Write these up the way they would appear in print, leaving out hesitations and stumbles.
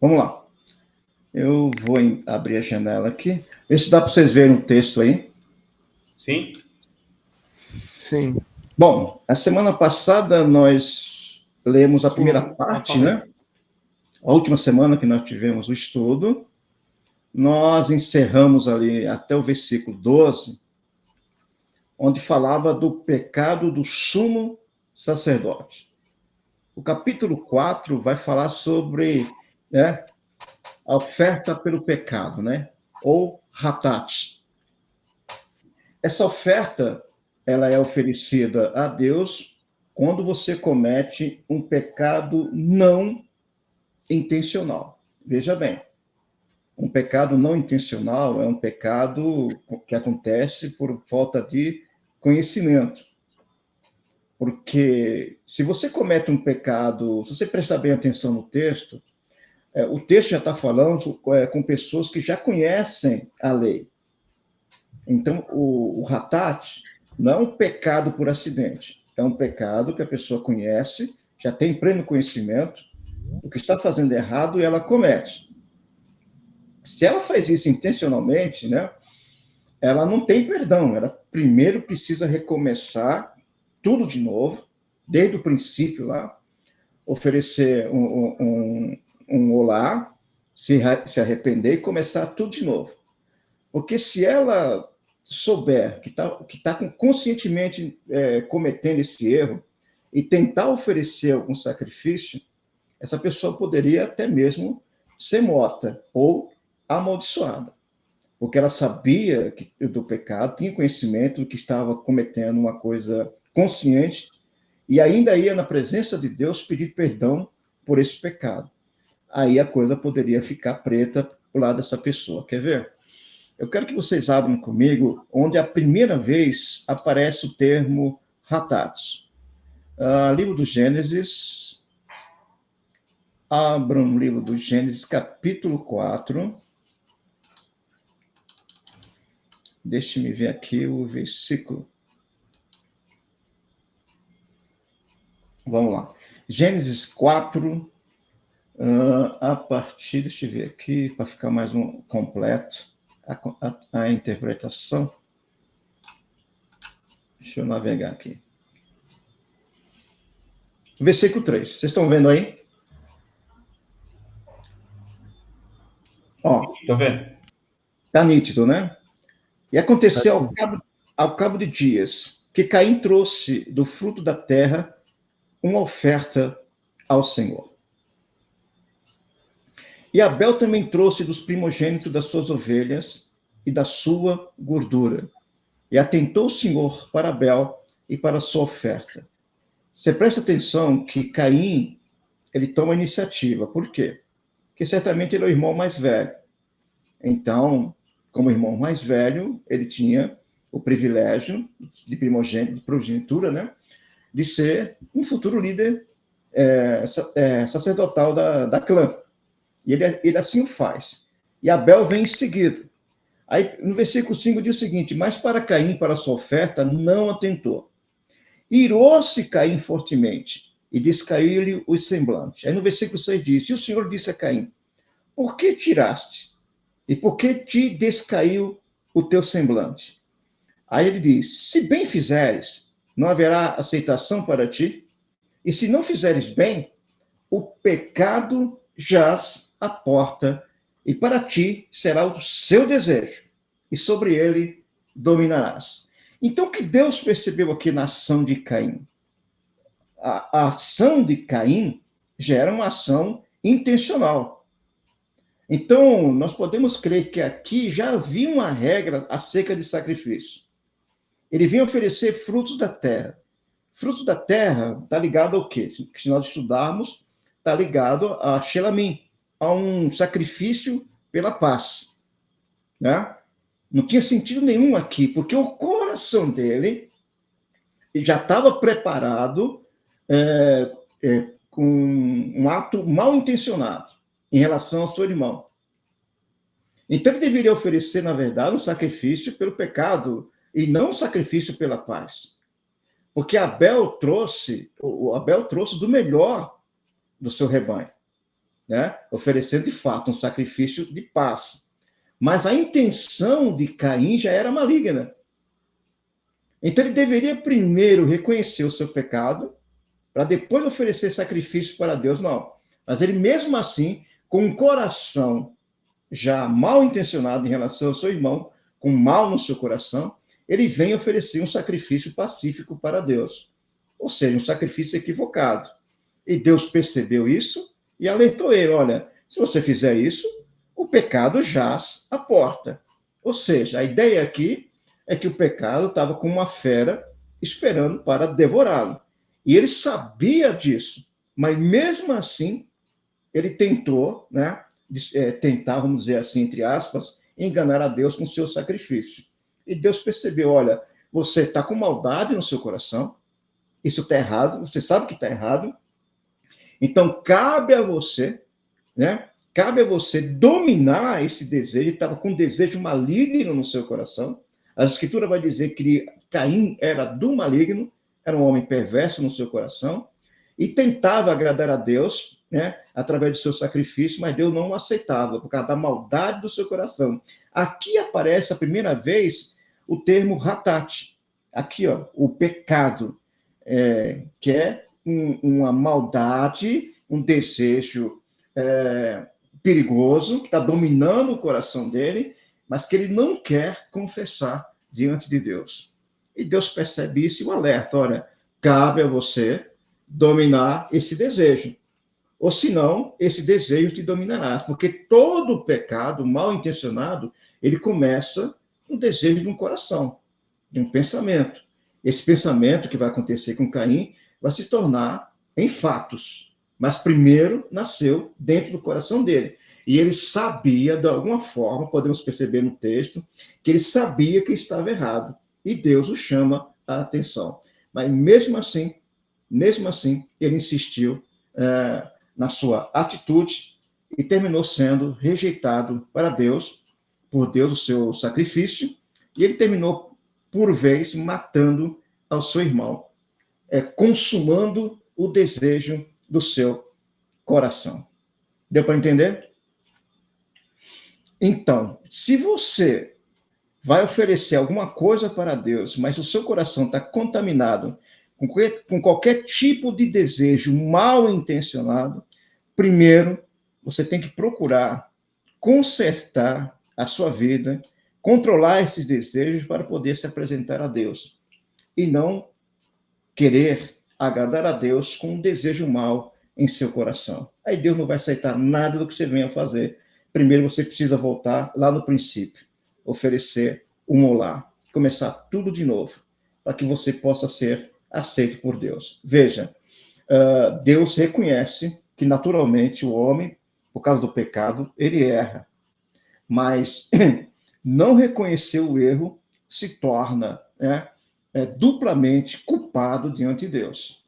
Vamos lá. Eu vou abrir a janela aqui. Vê se dá para vocês verem o texto aí. Sim? Sim. Bom, a semana passada nós lemos a primeira parte, né? A última semana que nós tivemos o estudo. Nós encerramos ali até o versículo 12, onde falava do pecado do sumo sacerdote. O capítulo 4 vai falar sobre, né, a oferta pelo pecado, né? Ou hatat. Essa oferta, ela é oferecida a Deus quando você comete um pecado não intencional. Veja bem, um pecado não intencional é um pecado que acontece por falta de conhecimento. Porque se você comete um pecado, se você prestar bem atenção no texto, o texto já está falando com pessoas que já conhecem a lei. Então, o hatat não é um pecado por acidente, é um pecado que a pessoa conhece, já tem pleno conhecimento do que está fazendo errado e ela comete. Se ela faz isso intencionalmente, né, ela não tem perdão, ela primeiro precisa recomeçar tudo de novo, desde o princípio lá, oferecer um olá, se arrepender e começar tudo de novo. Porque se ela souber que tá conscientemente cometendo esse erro e tentar oferecer algum sacrifício, essa pessoa poderia até mesmo ser morta ou amaldiçoada, porque ela sabia do pecado, tinha conhecimento do que estava cometendo uma coisa consciente e ainda ia na presença de Deus pedir perdão por esse pecado. Aí a coisa poderia ficar preta pro lado dessa pessoa. Quer ver? Eu quero que vocês abram comigo onde a primeira vez aparece o termo hatat. Livro do Gênesis. Abram o livro do Gênesis, capítulo 4. Deixe-me ver aqui o versículo. Vamos lá. Gênesis 4, a partir, deixa eu ver aqui, para ficar mais completo, a interpretação. Deixa eu navegar aqui. Versículo 3. Vocês estão vendo aí? Ó. Estou vendo. Está nítido, né? E aconteceu ao cabo de dias que Caim trouxe do fruto da terra uma oferta ao Senhor. E Abel também trouxe dos primogênitos das suas ovelhas e da sua gordura. E atentou o Senhor para Abel e para a sua oferta. Você presta atenção que Caim, ele toma iniciativa. Por quê? Porque certamente ele é o irmão mais velho. Então, como irmão mais velho, ele tinha o privilégio de primogenitura, né? De ser um futuro líder sacerdotal da clã. E ele assim o faz. E Abel vem em seguida. Aí, no versículo 5 diz o seguinte: mas para Caim, para a sua oferta, não atentou. Irou-se Caim fortemente, e descaiu-lhe o semblante. Aí no versículo 6 diz: e o Senhor disse a Caim: por que tiraste? E por que te descaiu o teu semblante? Aí ele diz: se bem fizeres, não haverá aceitação para ti. E se não fizeres bem, o pecado jaz à porta, e para ti será o seu desejo, e sobre ele dominarás. Então, o que Deus percebeu aqui na ação de Caim? A ação de Caim já era uma ação intencional. Então, nós podemos crer que aqui já havia uma regra acerca de sacrifício. Ele vinha oferecer frutos da terra. Frutos da terra está ligado ao quê? Se nós estudarmos, está ligado a Shelamim, a um sacrifício pela paz. Né? Não tinha sentido nenhum aqui, porque o coração dele já estava preparado com um ato mal intencionado em relação ao seu irmão. Então ele deveria oferecer, na verdade, um sacrifício pelo pecado e não um sacrifício pela paz. Porque Abel trouxe do melhor do seu rebanho. né? Oferecendo de fato um sacrifício de paz. Mas a intenção de Caim já era maligna. Então ele deveria primeiro reconhecer o seu pecado, para depois oferecer sacrifício para Deus, não. Mas ele mesmo assim, com um coração já mal intencionado em relação ao seu irmão, com mal no seu coração, ele vem oferecer um sacrifício pacífico para Deus. Ou seja, um sacrifício equivocado. E Deus percebeu isso e alertou ele: olha, se você fizer isso, o pecado jaz à porta. Ou seja, a ideia aqui é que o pecado estava com uma fera esperando para devorá-lo. E ele sabia disso, mas mesmo assim, ele tentou, né, tentar, vamos dizer assim, entre aspas, enganar a Deus com seu sacrifício. E Deus percebeu: olha, você está com maldade no seu coração, isso está errado, você sabe que está errado, então cabe a você, né? Cabe a você dominar esse desejo. Ele estava com um desejo maligno no seu coração. A Escritura vai dizer que Caim era do maligno, era um homem perverso no seu coração, e tentava agradar a Deus, né, através do seu sacrifício, mas Deus não o aceitava, por causa da maldade do seu coração. Aqui aparece a primeira vez o termo ratat. Aqui, ó, o pecado, que é uma maldade, um desejo perigoso, que está dominando o coração dele, mas que ele não quer confessar diante de Deus. E Deus percebe isso e o alerta: olha, cabe a você dominar esse desejo, ou senão esse desejo te dominará, porque todo pecado mal intencionado, ele começa no desejo de um coração, de um pensamento. Esse pensamento que vai acontecer com Caim vai se tornar em fatos, mas primeiro nasceu dentro do coração dele. E ele sabia, de alguma forma, podemos perceber no texto, que ele sabia que estava errado. E Deus o chama a atenção. Mas mesmo assim, ele insistiu na sua atitude e terminou sendo rejeitado para Deus, por Deus, o seu sacrifício, e ele terminou, por vez, matando ao seu irmão, consumando o desejo do seu coração. Deu para entender? Então, se você vai oferecer alguma coisa para Deus, mas o seu coração está contaminado com qualquer tipo de desejo mal intencionado, primeiro você tem que procurar consertar a sua vida, controlar esses desejos para poder se apresentar a Deus. E não querer agradar a Deus com um desejo mal em seu coração. Aí Deus não vai aceitar nada do que você venha fazer. Primeiro você precisa voltar lá no princípio, oferecer um olá, começar tudo de novo, para que você possa ser aceito por Deus. Veja, Deus reconhece que naturalmente o homem, por causa do pecado, ele erra, mas não reconhecer o erro se torna, né, duplamente culpado diante de Deus.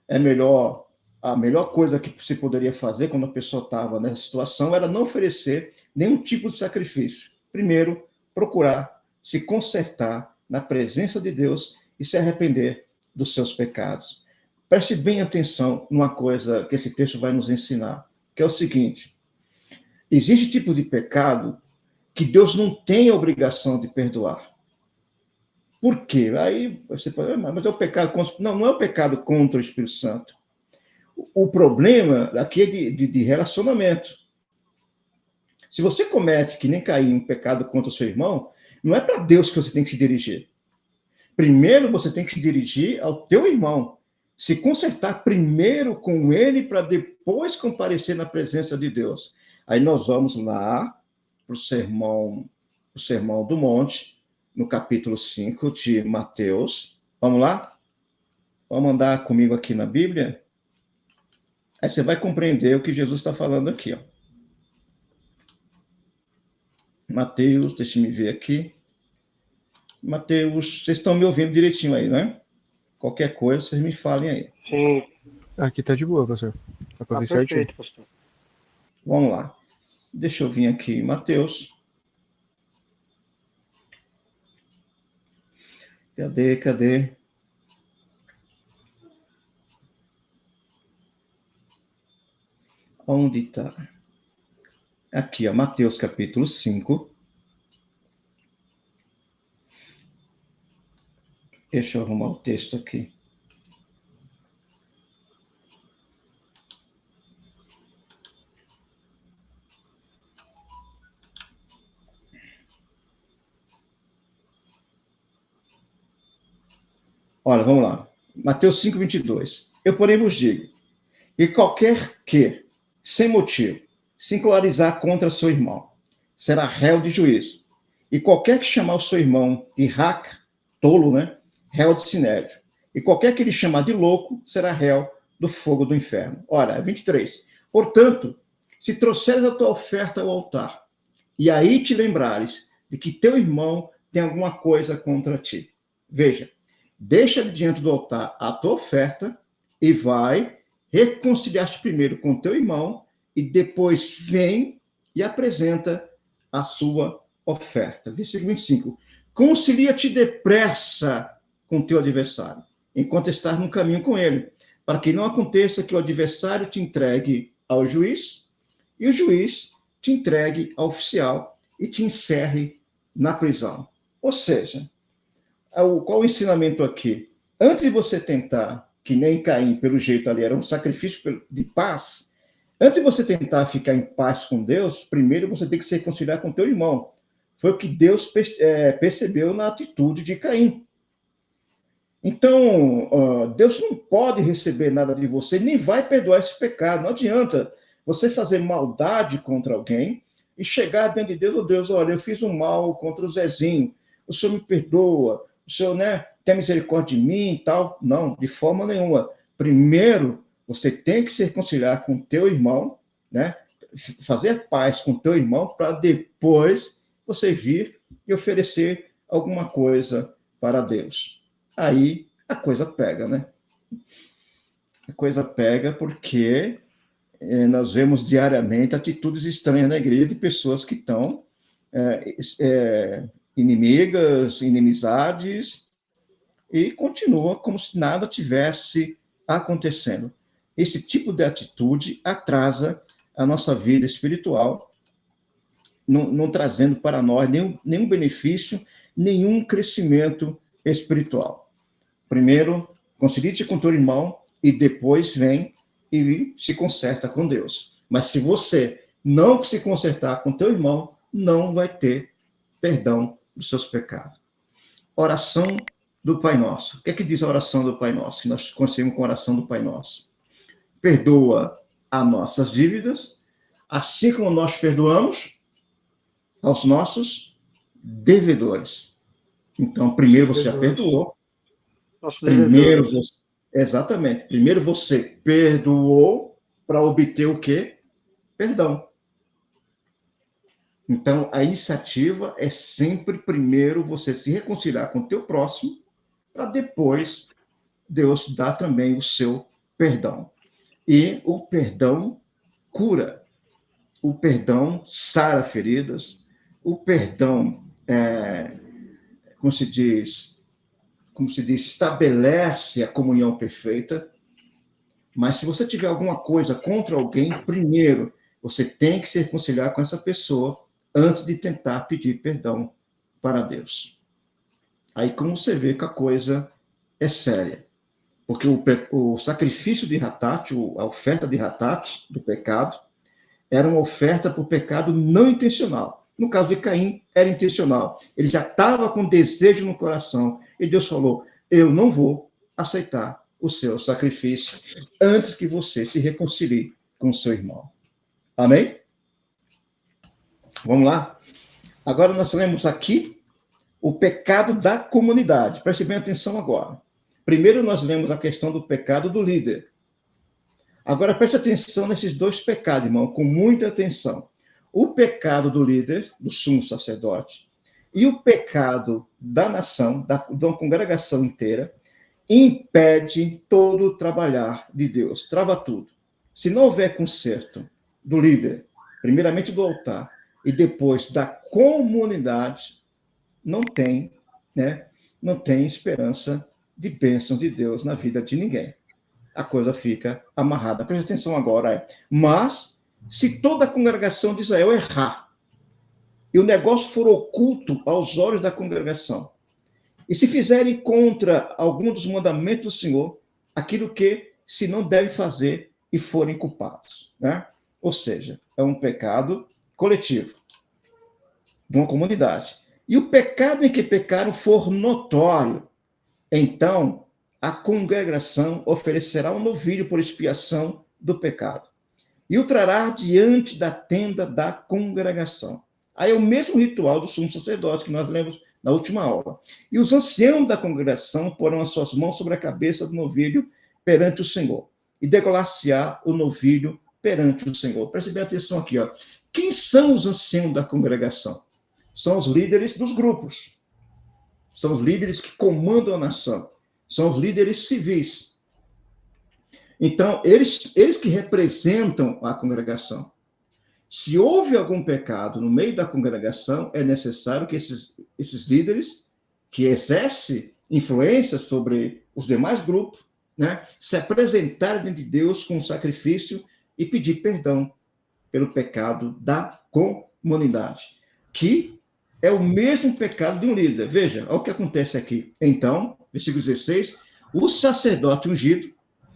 A melhor coisa que se poderia fazer quando a pessoa estava nessa situação era não oferecer nenhum tipo de sacrifício. Primeiro, procurar se consertar na presença de Deus e se arrepender dos seus pecados. Preste bem atenção numa coisa que esse texto vai nos ensinar, que é o seguinte: existe tipo de pecado que Deus não tem a obrigação de perdoar. Por quê? Aí você pode, mas é o pecado contra... Não é o pecado contra o Espírito Santo. O problema aqui é de relacionamento. Se você comete, que nem Caim, um pecado contra o seu irmão, não é para Deus que você tem que se dirigir. Primeiro você tem que se dirigir ao teu irmão. Se consertar primeiro com ele para depois comparecer na presença de Deus. Aí nós vamos lá para o Sermão do Monte, no capítulo 5 de Mateus. Vamos lá? Vamos andar comigo aqui na Bíblia? Aí você vai compreender o que Jesus está falando aqui. Ó. Mateus, deixa eu me ver aqui. Mateus, vocês estão me ouvindo direitinho aí, né? Qualquer coisa, vocês me falem aí. Sim. Aqui tá de boa, pastor. Dá pra ver certinho. Perfeito, pastor. Vamos lá. Deixa eu vir aqui, Mateus. Cadê? Onde está? Aqui, ó, Mateus capítulo 5. Deixa eu arrumar o texto aqui. Olha, vamos lá. Mateus 5, 22. Eu, porém, vos digo, e qualquer que, sem motivo, se encolarizar contra seu irmão, será réu de juízo. E qualquer que chamar o seu irmão de raca, tolo, né? Réu de sinédrio. E qualquer que lhe chamar de louco, será réu do fogo do inferno. Ora, 23. Portanto, se trouxeres a tua oferta ao altar, e aí te lembrares de que teu irmão tem alguma coisa contra ti. Veja, deixa diante do altar a tua oferta e vai reconciliar-te primeiro com teu irmão e depois vem e apresenta a sua oferta. Versículo 25. Concilia-te depressa com teu adversário, enquanto estás no caminho com ele, para que não aconteça que o adversário te entregue ao juiz e o juiz te entregue ao oficial e te encerre na prisão. Ou seja, qual o ensinamento aqui? Antes de você tentar, que nem Caim, pelo jeito ali, era um sacrifício de paz, antes de você tentar ficar em paz com Deus, primeiro você tem que se reconciliar com teu irmão. Foi o que Deus percebeu na atitude de Caim. Então, Deus não pode receber nada de você, nem vai perdoar esse pecado. Não adianta você fazer maldade contra alguém e chegar diante de Deus, Deus, olha, eu fiz um mal contra o Zezinho, o Senhor me perdoa, o Senhor, né, tem misericórdia de mim e tal. Não, de forma nenhuma. Primeiro, você tem que se reconciliar com teu irmão, né, fazer paz com teu irmão, para depois você vir e oferecer alguma coisa para Deus. Aí a coisa pega, né? A coisa pega porque nós vemos diariamente atitudes estranhas na igreja de pessoas que estão inimigas, inimizades, e continua como se nada tivesse acontecendo. Esse tipo de atitude atrasa a nossa vida espiritual, não trazendo para nós nenhum benefício, nenhum crescimento espiritual. Primeiro, concilie-te com teu irmão e depois vem e se conserta com Deus. Mas se você não se consertar com teu irmão, não vai ter perdão dos seus pecados. Oração do Pai Nosso. O que é que diz a oração do Pai Nosso? Que nós conhecemos com a oração do Pai Nosso. Perdoa as nossas dívidas, assim como nós perdoamos aos nossos devedores. Então, primeiro você já perdoou. Primeiro você, exatamente. Primeiro você perdoou para obter o quê? Perdão. Então, a iniciativa é sempre primeiro você se reconciliar com o teu próximo, para depois Deus dar também o seu perdão. E o perdão cura. O perdão sara feridas. O perdão, como se diz, estabelece a comunhão perfeita. Mas se você tiver alguma coisa contra alguém, primeiro você tem que se reconciliar com essa pessoa antes de tentar pedir perdão para Deus. Aí como você vê que a coisa é séria. Porque o sacrifício de Hatat, a oferta de Hatat, do pecado, era uma oferta por pecado não intencional. No caso de Caim, era intencional. Ele já estava com desejo no coração. E Deus falou, eu não vou aceitar o seu sacrifício antes que você se reconcilie com o seu irmão. Amém? Vamos lá? Agora nós lemos aqui o pecado da comunidade. Preste bem atenção agora. Primeiro nós lemos a questão do pecado do líder. Agora preste atenção nesses dois pecados, irmão, com muita atenção. O pecado do líder, do sumo sacerdote, e o pecado da nação, da congregação inteira, impede todo o trabalhar de Deus, trava tudo. Se não houver conserto do líder, primeiramente do altar, e depois da comunidade, não tem esperança de bênção de Deus na vida de ninguém. A coisa fica amarrada. Preste atenção agora. Mas Se toda a congregação de Israel errar, e o negócio for oculto aos olhos da congregação, e se fizerem contra algum dos mandamentos do Senhor, aquilo que se não deve fazer e forem culpados, né? Ou seja, é um pecado coletivo de uma comunidade. E o pecado em que pecaram for notório, então a congregação oferecerá um novilho por expiação do pecado e o trará diante da tenda da congregação. Aí é o mesmo ritual do sumo sacerdote que nós lemos na última aula. E os anciãos da congregação porão as suas mãos sobre a cabeça do novilho perante o Senhor, e degolar-se-á o novilho perante o Senhor. Preste bem atenção aqui, ó. Quem são os anciãos da congregação? São os líderes dos grupos. São os líderes que comandam a nação. São os líderes civis. Então, eles que representam a congregação. Se houve algum pecado no meio da congregação, é necessário que esses líderes, que exercem influência sobre os demais grupos, né, se apresentarem diante de Deus com um sacrifício e pedir perdão pelo pecado da comunidade, que é o mesmo pecado de um líder. Veja, olha o que acontece aqui. Então, versículo 16, o sacerdote ungido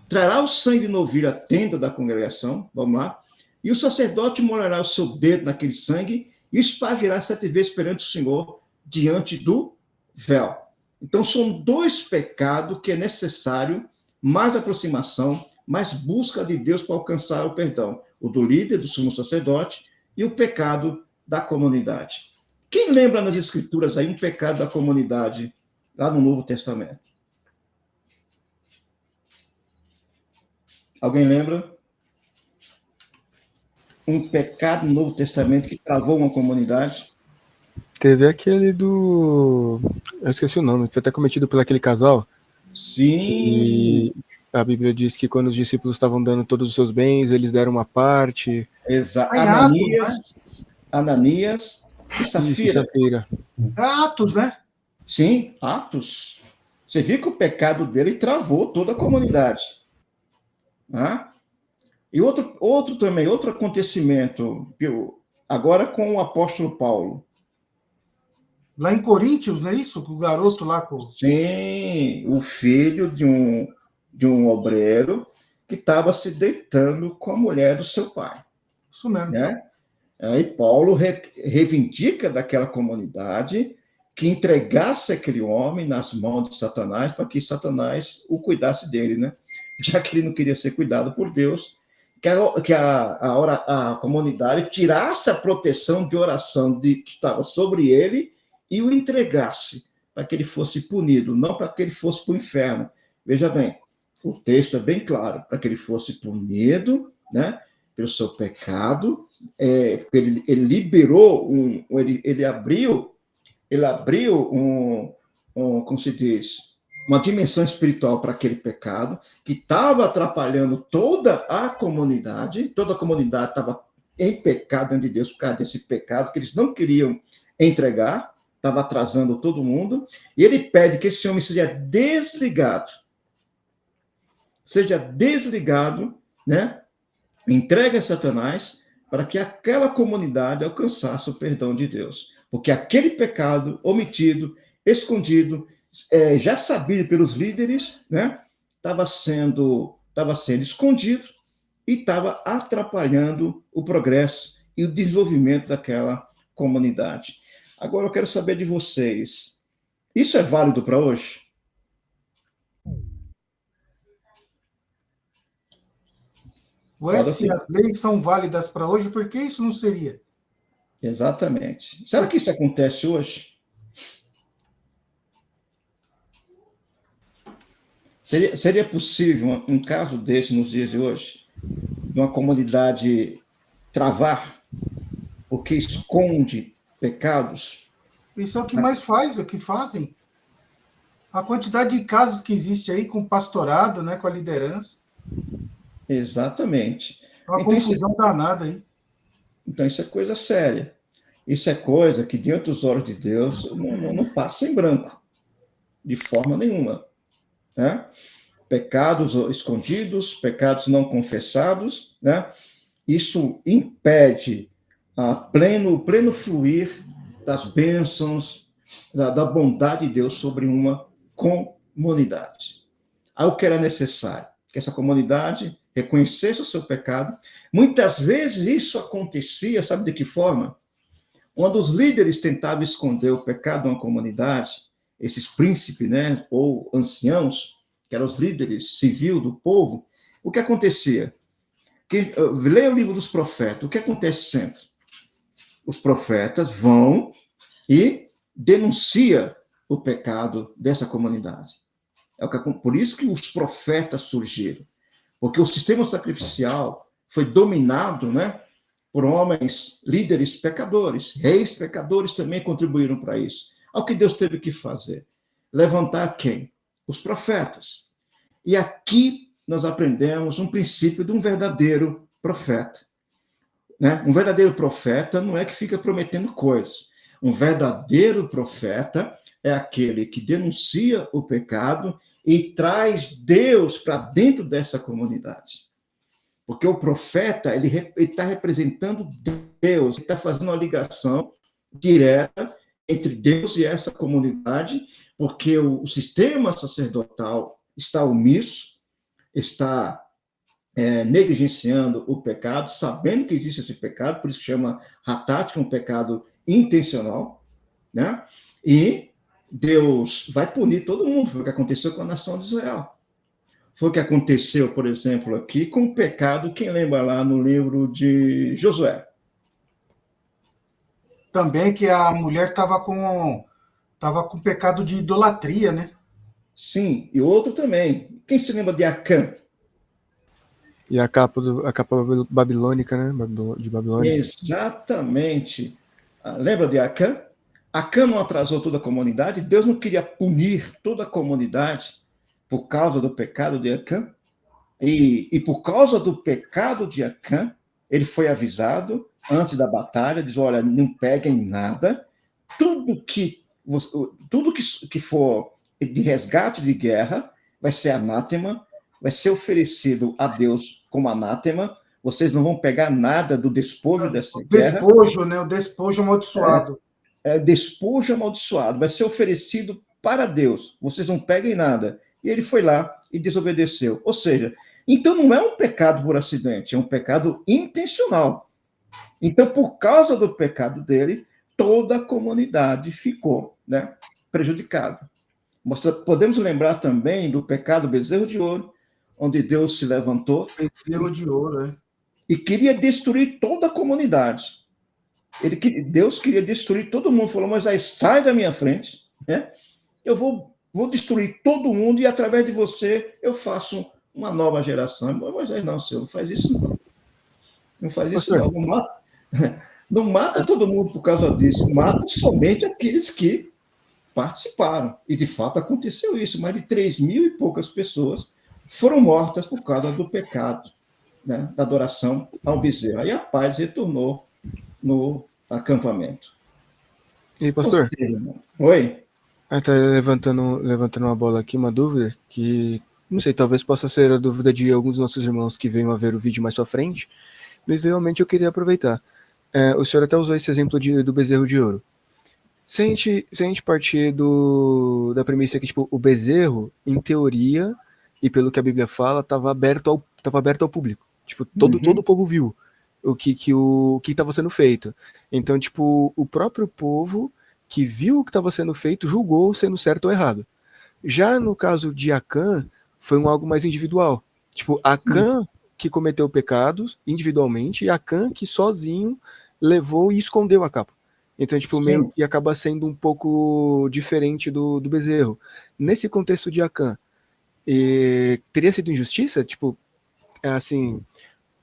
trará o sangue de novilho à tenda da congregação, vamos lá, e o sacerdote molhará o seu dedo naquele sangue e espargirá 7 vezes perante o Senhor diante do véu. Então, são 2 pecados que é necessário mais aproximação, mais busca de Deus para alcançar o perdão. O do líder, do sumo sacerdote, e o pecado da comunidade. Quem lembra nas Escrituras aí um pecado da comunidade lá no Novo Testamento? Alguém lembra? Um pecado no Novo Testamento que travou uma comunidade? Teve aquele do... Eu esqueci o nome, que foi até cometido por aquele casal. Sim. Que a Bíblia diz que quando os discípulos estavam dando todos os seus bens, eles deram uma parte. Exato. Ananias e Safira. Atos, né? Sim, Atos. Você viu que o pecado dele travou toda a comunidade. Ah? E outro acontecimento, agora com o apóstolo Paulo. Lá em Coríntios, não é isso? O garoto lá com... Sim, o filho de um obreiro que estava se deitando com a mulher do seu pai. Isso mesmo. Né? Aí Paulo reivindica daquela comunidade que entregasse aquele homem nas mãos de Satanás para que Satanás o cuidasse dele, né? Já que ele não queria ser cuidado por Deus, que a comunidade tirasse a proteção de oração que estava sobre ele e o entregasse para que ele fosse punido, não para que ele fosse para o inferno. Veja bem, o texto é bem claro, para que ele fosse punido, né, pelo seu pecado, porque ele liberou, ele abriu como se diz, uma dimensão espiritual para aquele pecado, que estava atrapalhando toda a comunidade estava em pecado diante de Deus por causa desse pecado que eles não queriam entregar, estava atrasando todo mundo, e ele pede que esse homem seja desligado, né? Entregue a Satanás para que aquela comunidade alcançasse o perdão de Deus. Porque aquele pecado omitido, escondido, já sabido pelos líderes, né? Estava sendo escondido e estava atrapalhando o progresso e o desenvolvimento daquela comunidade. Agora eu quero saber de vocês, isso é válido para hoje? Ué, se as leis são válidas para hoje, por que isso não seria? Exatamente. Será que isso acontece hoje? Seria possível um caso desse nos dias de hoje? De uma comunidade travar porque esconde pecados? Isso é o que mais fazem. A quantidade de casos que existe aí com pastorado, né, com a liderança. Exatamente. Uma confusão danada aí. Então, isso é coisa séria. Isso é coisa que, diante dos olhos de Deus, não passa em branco, de forma nenhuma. Né? Pecados escondidos, pecados não confessados, né? isso impede o pleno fluir das bênçãos, da bondade de Deus sobre uma comunidade. Aí o que era necessário? Que essa comunidade reconhecesse o seu pecado. Muitas vezes isso acontecia, sabe de que forma? Quando os líderes tentavam esconder o pecado de uma comunidade, esses príncipes, né, ou anciãos, que eram os líderes civil do povo, o que acontecia? Leia o livro dos profetas, o que acontece sempre? Os profetas vão e denunciam o pecado dessa comunidade. Por isso que os profetas surgiram, porque o sistema sacrificial foi dominado, né, por homens, líderes pecadores, reis pecadores também contribuíram para isso. Ao que Deus teve que fazer? Levantar quem? Os profetas. E aqui nós aprendemos um princípio de um verdadeiro profeta. Né? Um verdadeiro profeta não é que fica prometendo coisas. Um verdadeiro profeta é aquele que denuncia o pecado e traz Deus para dentro dessa comunidade. Porque o profeta, ele está representando Deus, ele está fazendo uma ligação direta entre Deus e essa comunidade, porque o sistema sacerdotal está omisso, está negligenciando o pecado, sabendo que existe esse pecado, por isso que chama hatat, que é um pecado intencional, né? E Deus vai punir todo mundo, foi o que aconteceu com a nação de Israel. Foi o que aconteceu, por exemplo, aqui com o pecado, quem lembra lá no livro de Josué? Também que a mulher estava com pecado de idolatria, né? Sim, e outro também. Quem se lembra de Acã? E a capa babilônica, né? De Babilônia. Exatamente. Lembra de Acã? Acã não atrasou toda a comunidade? Deus não queria punir toda a comunidade por causa do pecado de Acã? E por causa do pecado de Acã, ele foi avisado antes da batalha, diz, olha, não peguem nada, tudo que for de resgate de guerra vai ser anátema, vai ser oferecido a Deus como anátema, vocês não vão pegar nada do despojo dessa guerra. Despojo, né? O despojo amaldiçoado. Despojo amaldiçoado, vai ser oferecido para Deus, vocês não peguem nada. E ele foi lá e desobedeceu. Ou seja, então não é um pecado por acidente, é um pecado intencional. Então, por causa do pecado dele, toda a comunidade ficou, né, prejudicada. Podemos lembrar também do pecado bezerro de ouro, onde Deus se levantou. Bezerro de ouro, né? E queria destruir toda a comunidade. Deus queria destruir todo mundo. Falou, Moisés, sai da minha frente, né? Eu vou destruir todo mundo e através de você eu faço uma nova geração. Moisés, não, Senhor, não faz isso não. Não faz isso não. Não mata todo mundo por causa disso. Mata somente aqueles que participaram. E, de fato, aconteceu isso. Mais de 3.000 e poucas pessoas foram mortas por causa do pecado, né, da adoração ao bezerro. Aí a paz retornou no acampamento. E aí, pastor? Oi? Tá levantando uma bola aqui, uma dúvida, que, não sei, talvez possa ser a dúvida de alguns dos nossos irmãos que venham a ver o vídeo mais pra frente, mas realmente eu queria aproveitar. O senhor até usou esse exemplo do bezerro de ouro. Se a gente partir da premissa que, tipo, o bezerro, em teoria, e pelo que a Bíblia fala, estava aberto ao público. Tipo, todo o povo viu o que estava sendo feito. Então, tipo, o próprio povo que viu o que estava sendo feito julgou sendo certo ou errado. Já no caso de Acã, foi algo mais individual. Tipo, Acã que cometeu pecados individualmente e Acã que sozinho levou e escondeu a capa. Então, tipo, meio que acaba sendo um pouco diferente do bezerro. Nesse contexto de Acã, teria sido injustiça? Tipo, assim,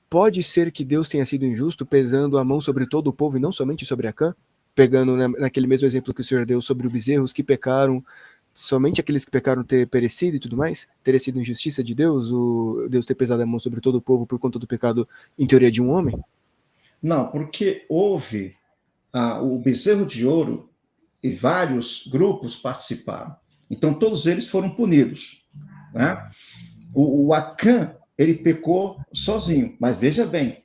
pode ser que Deus tenha sido injusto pesando a mão sobre todo o povo e não somente sobre Acã? Pegando naquele mesmo exemplo que o senhor deu sobre os bezerros que pecaram, somente aqueles que pecaram ter perecido e tudo mais? Teria sido injustiça de Deus, Deus ter pesado a mão sobre todo o povo por conta do pecado, em teoria, de um homem? Não, porque houve o bezerro de ouro e vários grupos participaram. Então, todos eles foram punidos. Né? O Acã, ele pecou sozinho, mas veja bem,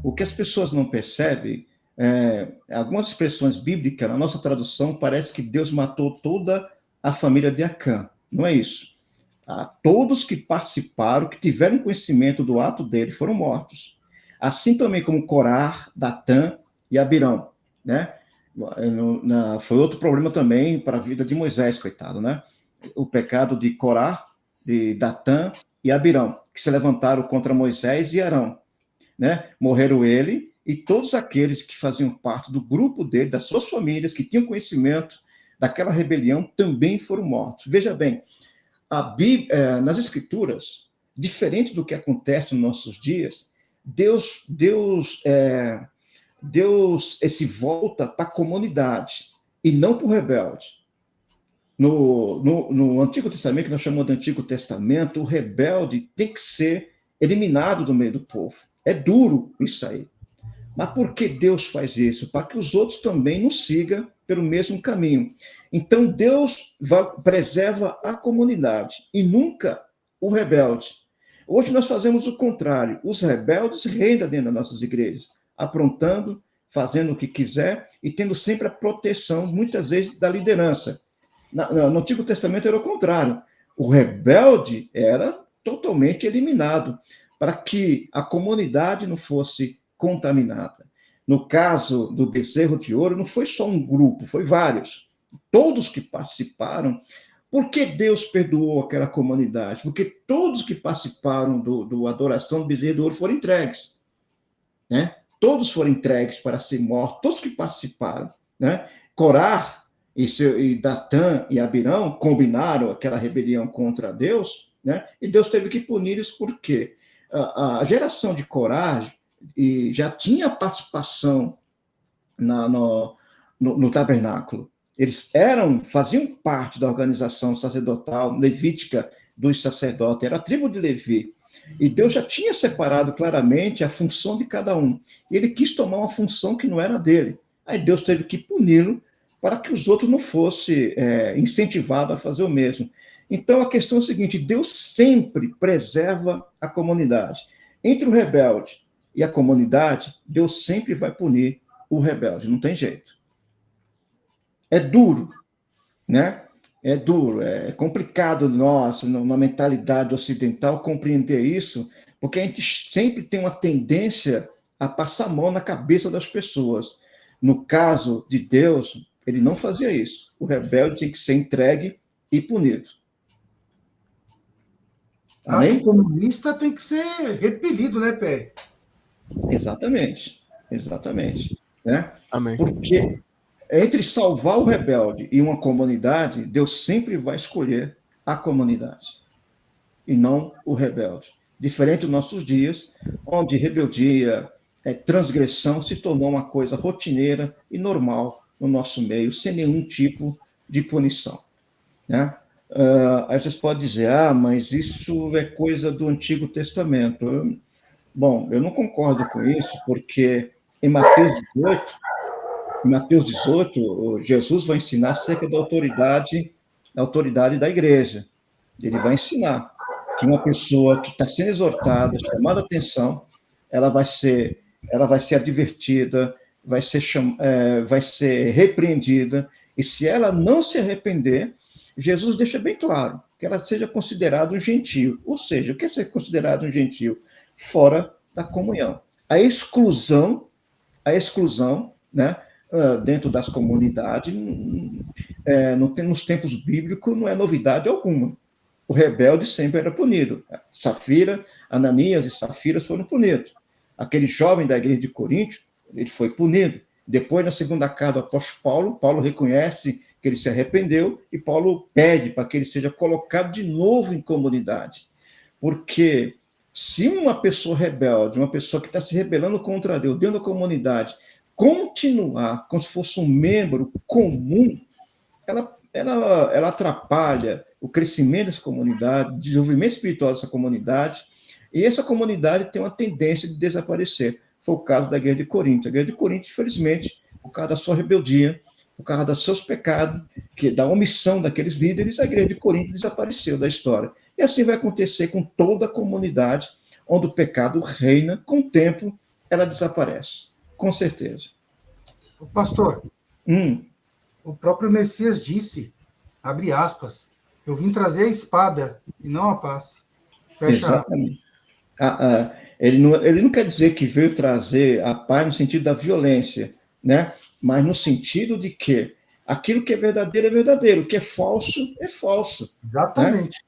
O que as pessoas não percebem, algumas expressões bíblicas, na nossa tradução, parece que Deus matou toda a família de Acã. Não é isso. Todos que participaram, que tiveram conhecimento do ato dele, foram mortos. Assim também como Corá, Datã e Abirão, né? Foi outro problema também para a vida de Moisés, coitado, né? O pecado de Corá, de Datã e Abirão, que se levantaram contra Moisés e Arão, né? Morreram ele e todos aqueles que faziam parte do grupo dele, das suas famílias, que tinham conhecimento daquela rebelião, também foram mortos. Veja bem, a Bíblia, nas Escrituras, diferente do que acontece nos nossos dias, Deus se volta para a comunidade e não para o rebelde. No Antigo Testamento, que nós chamamos de Antigo Testamento, o rebelde tem que ser eliminado do meio do povo. É duro isso aí. Mas por que Deus faz isso? Para que os outros também nos sigam pelo mesmo caminho. Então, Deus preserva a comunidade e nunca o rebelde. Hoje nós fazemos o contrário. Os rebeldes reinam dentro das nossas igrejas, aprontando, fazendo o que quiser e tendo sempre a proteção, muitas vezes, da liderança. No Antigo Testamento era o contrário. O rebelde era totalmente eliminado para que a comunidade não fosse contaminada. No caso do bezerro de ouro, não foi só um grupo, foi vários. Todos que participaram. Por que Deus perdoou aquela comunidade? Porque todos que participaram do adoração do bezerro de ouro foram entregues, né? Todos foram entregues para ser mortos, todos que participaram, né? Corá e Datã e Abirão combinaram aquela rebelião contra Deus, né? E Deus teve que puni-los por quê? A geração de Corá já tinha participação no tabernáculo. Eles faziam parte da organização sacerdotal levítica dos sacerdotes, era a tribo de Levi. E Deus já tinha separado claramente a função de cada um. E ele quis tomar uma função que não era dele. Aí Deus teve que puni-lo para que os outros não fossem incentivados a fazer o mesmo. Então, a questão é a seguinte, Deus sempre preserva a comunidade. Entre o rebelde e a comunidade, Deus sempre vai punir o rebelde, não tem jeito. É duro, né? É duro, é complicado nós, na mentalidade ocidental, compreender isso, porque a gente sempre tem uma tendência a passar a mão na cabeça das pessoas. No caso de Deus, ele não fazia isso. O rebelde tem que ser entregue e punido. Ato comunista tem que ser repelido, né, Pé? Exatamente. Né? Amém. Porque entre salvar o rebelde e uma comunidade, Deus sempre vai escolher a comunidade e não o rebelde. Diferente dos nossos dias, onde rebeldia, transgressão se tornou uma coisa rotineira e normal no nosso meio, sem nenhum tipo de punição. Né? Aí vocês podem dizer, mas isso é coisa do Antigo Testamento. Bom, eu não concordo com isso, porque em Mateus 18, Jesus vai ensinar acerca da autoridade da igreja. Ele vai ensinar que uma pessoa que está sendo exortada, chamada a atenção, ela vai ser advertida, vai ser repreendida, e se ela não se arrepender, Jesus deixa bem claro que ela seja considerada um gentio. Ou seja, o que é ser considerado um gentio? Fora da comunhão. A exclusão, né, dentro das comunidades, nos tempos bíblicos, não é novidade alguma. O rebelde sempre era punido. Ananias e Safira foram punidos. Aquele jovem da igreja de Corinto, ele foi punido. Depois, na segunda carta do apóstolo Paulo reconhece que ele se arrependeu e Paulo pede para que ele seja colocado de novo em comunidade. Porque se uma pessoa rebelde, uma pessoa que está se rebelando contra Deus dentro da comunidade, continuar como se fosse um membro comum, ela atrapalha o crescimento dessa comunidade, o desenvolvimento espiritual dessa comunidade, e essa comunidade tem uma tendência de desaparecer. Foi o caso da igreja de Corinto. A igreja de Corinto, infelizmente, por causa da sua rebeldia, por causa dos seus pecados, da omissão daqueles líderes, a igreja de Corinto desapareceu da história. E assim vai acontecer com toda a comunidade, onde o pecado reina, com o tempo, ela desaparece, com certeza. O pastor, Hum, o próprio Messias disse, abre aspas, eu vim trazer a espada e não a paz. Fecha aspas. exatamente. Ele não quer dizer que veio trazer a paz no sentido da violência, né? Mas no sentido de que aquilo que é verdadeiro, o que é falso, né? Exatamente.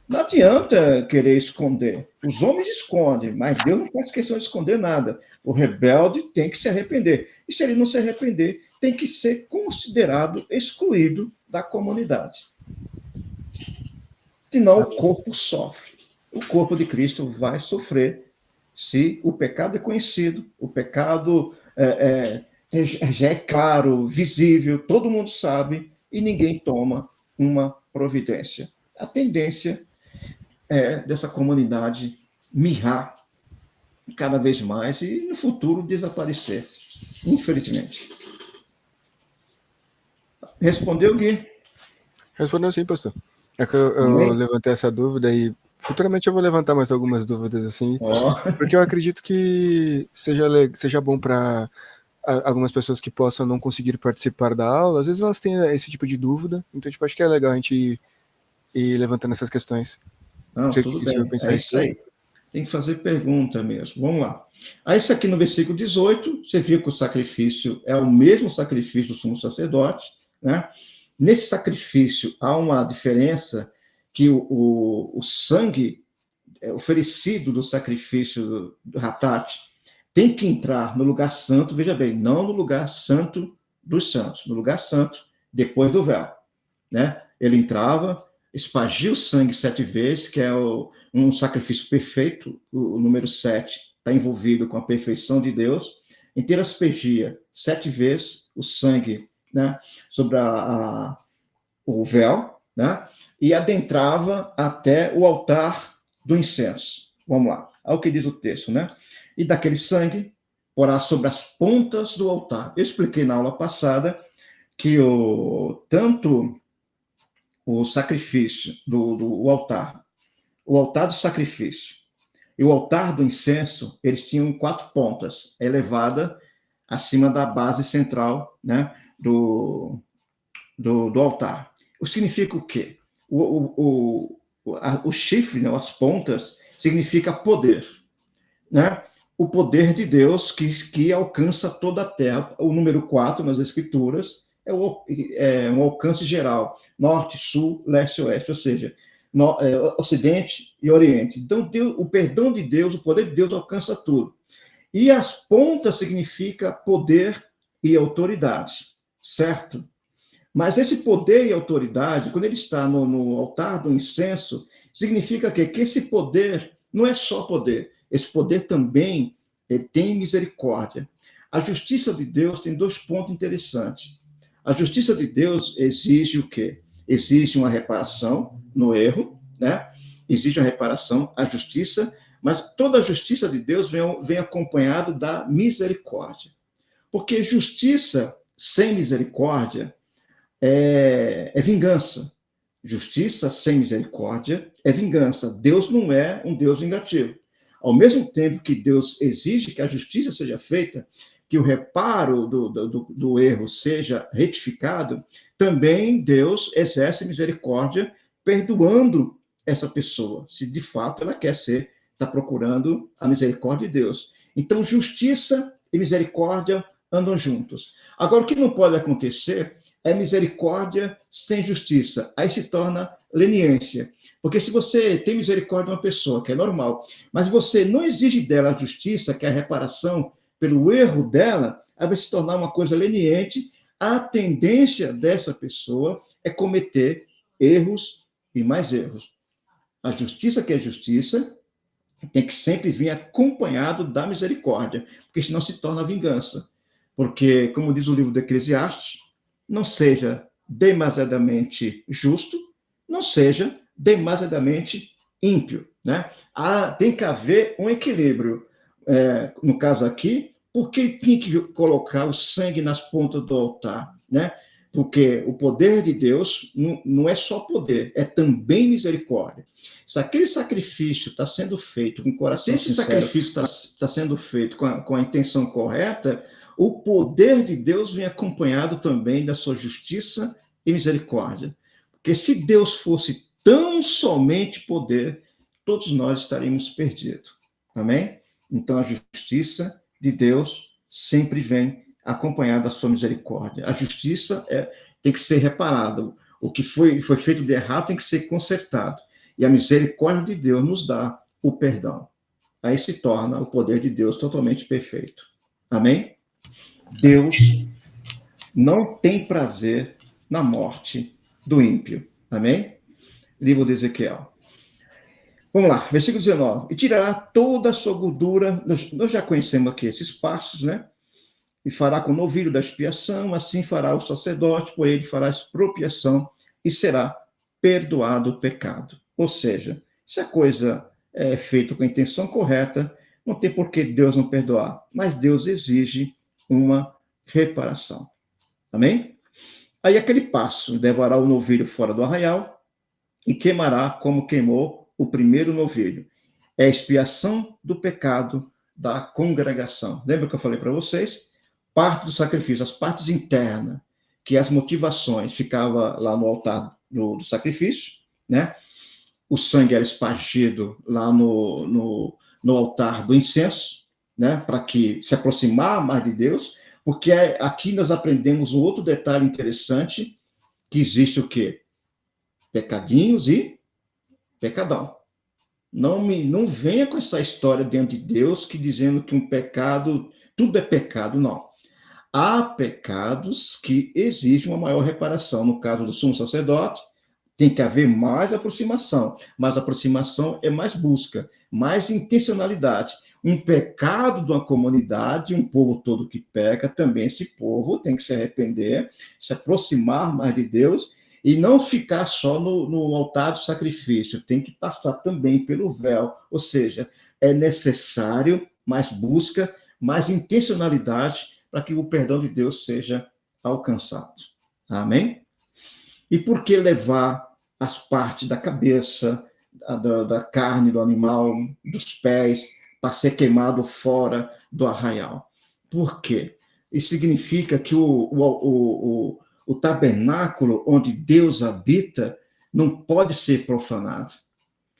Não adianta querer esconder. Os homens escondem, mas Deus não faz questão de esconder nada. O rebelde tem que se arrepender. E se ele não se arrepender, tem que ser considerado excluído da comunidade. Senão o corpo sofre. O corpo de Cristo vai sofrer se o pecado é conhecido, o pecado já é claro, visível, todo mundo sabe e ninguém toma uma providência. A tendência dessa comunidade mirrar cada vez mais e, no futuro, desaparecer, infelizmente. Respondeu, Gui? Respondeu sim, pastor. É que eu levantei essa dúvida e futuramente eu vou levantar mais algumas dúvidas assim, porque eu acredito que seja bom para algumas pessoas que possam não conseguir participar da aula. Às vezes elas têm esse tipo de dúvida, então tipo, acho que é legal a gente ir levantando essas questões. Não, tudo bem, é isso aí. Tem que fazer pergunta mesmo. Vamos lá. Aí, isso aqui no versículo 18, você viu que o sacrifício é o mesmo sacrifício do sumo sacerdote, né? Nesse sacrifício há uma diferença que o sangue oferecido do sacrifício do Hatat tem que entrar no lugar santo, veja bem, não no lugar santo dos santos, no lugar santo depois do véu, né? Ele entrava, espargia o sangue 7 vezes, que é um sacrifício perfeito, o número 7 está envolvido com a perfeição de Deus, inteira aspergia 7 vezes o sangue, né, sobre o véu, né, e adentrava até o altar do incenso. Vamos lá, olha o que diz o texto, né? E daquele sangue porá sobre as pontas do altar. Eu expliquei na aula passada que tanto o sacrifício do altar, o altar do sacrifício e o altar do incenso, eles tinham 4 pontas, elevada acima da base central, né, do altar. O significa o quê? O chifre, né, as pontas, significa poder, né? O poder de Deus que alcança toda a terra. O número 4 nas Escrituras é um alcance geral, norte, sul, leste, oeste, ou seja, ocidente e oriente. Então, o perdão de Deus, o poder de Deus alcança tudo. E as pontas significa poder e autoridade, certo? Mas esse poder e autoridade, quando ele está no altar do incenso, significa que esse poder não é só poder, esse poder também tem misericórdia. A justiça de Deus tem 2 pontos interessantes. A justiça de Deus exige o quê? Exige uma reparação no erro, né? Exige uma reparação, a justiça, mas toda a justiça de Deus vem acompanhado da misericórdia. Porque justiça sem misericórdia é vingança. Justiça sem misericórdia é vingança. Deus não é um Deus vingativo. Ao mesmo tempo que Deus exige que a justiça seja feita, que o reparo do erro seja retificado, também Deus exerce misericórdia, perdoando essa pessoa, se de fato ela está procurando a misericórdia de Deus. Então, justiça e misericórdia andam juntos. Agora, o que não pode acontecer é misericórdia sem justiça. Aí se torna leniência. Porque se você tem misericórdia de uma pessoa, que é normal, mas você não exige dela a justiça, que é a reparação pelo erro dela, aí vai se tornar uma coisa leniente. A tendência dessa pessoa é cometer erros e mais erros. A justiça que é justiça tem que sempre vir acompanhado da misericórdia, porque senão se torna vingança. Porque, como diz o livro do Eclesiastes, não seja demasiadamente justo, não seja demasiadamente ímpio, né? Tem que haver um equilíbrio. No caso aqui, por que tem que colocar o sangue nas pontas do altar, né? Porque o poder de Deus não é só poder, é também misericórdia. Se aquele sacrifício está sendo feito com o coração sincero, sacrifício está sendo feito com a intenção correta, o poder de Deus vem acompanhado também da sua justiça e misericórdia. Porque se Deus fosse tão somente poder, todos nós estaríamos perdidos. Amém? Então a justiça de Deus sempre vem acompanhada da sua misericórdia. A justiça tem que ser reparada. O que foi feito de errado tem que ser consertado. E a misericórdia de Deus nos dá o perdão. Aí se torna o poder de Deus totalmente perfeito. Amém? Deus não tem prazer na morte do ímpio. Amém? Livro de Ezequiel. Vamos lá, versículo 19. E tirará toda a sua gordura. Nós já conhecemos aqui esses passos, né? E fará com o novilho da expiação, assim fará o sacerdote, por ele fará expropriação e será perdoado o pecado. Ou seja, se a coisa é feita com a intenção correta, não tem por que Deus não perdoar, mas Deus exige uma reparação. Amém? Aí aquele passo, levará o novilho fora do arraial e queimará como queimou o primeiro novilho. É a expiação do pecado da congregação. Lembra que eu falei para vocês? Parte do sacrifício, as partes internas, que as motivações ficava lá no altar do sacrifício, né? O sangue era espargido lá no altar do incenso, né? Para que se aproximar mais de Deus, porque aqui nós aprendemos um outro detalhe interessante, que existe o quê? Pecadinhos e pecadão. Não venha com essa história dentro de Deus que dizendo que um pecado, tudo é pecado, não. Há pecados que exigem uma maior reparação. No caso do sumo sacerdote, tem que haver mais aproximação. Mas a aproximação é mais busca, mais intencionalidade. Um pecado de uma comunidade, um povo todo que peca, também esse povo tem que se arrepender, se aproximar mais de Deus e não ficar só no altar do sacrifício. Tem que passar também pelo véu. Ou seja, é necessário mais busca, mais intencionalidade para que o perdão de Deus seja alcançado. Amém? E por que levar as partes da cabeça, da carne do animal, dos pés, para ser queimado fora do arraial? Por quê? Isso significa que o tabernáculo onde Deus habita não pode ser profanado.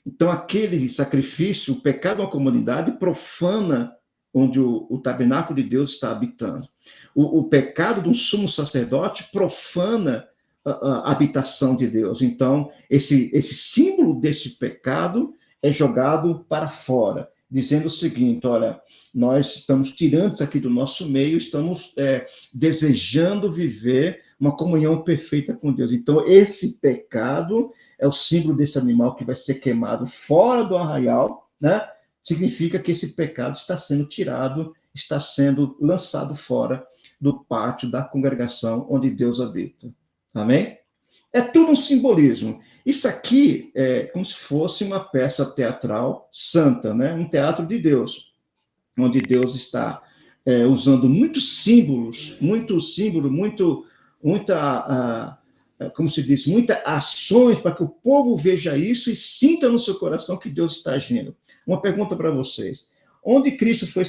Então, aquele sacrifício, o pecado de uma comunidade profana onde o tabernáculo de Deus está habitando. O pecado de um sumo sacerdote profana a habitação de Deus. Então, esse símbolo desse pecado é jogado para fora, dizendo o seguinte: olha, nós estamos tirando isso aqui do nosso meio, estamos desejando viver uma comunhão perfeita com Deus. Então, esse pecado é o símbolo desse animal que vai ser queimado fora do arraial, né? Significa que esse pecado está sendo tirado, está sendo lançado fora do pátio da congregação onde Deus habita. Amém? É tudo um simbolismo. Isso aqui é como se fosse uma peça teatral santa, né? Um teatro de Deus, onde Deus está usando muitos símbolos, como se diz, muitas ações para que o povo veja isso e sinta no seu coração que Deus está agindo. Uma pergunta para vocês: onde Cristo foi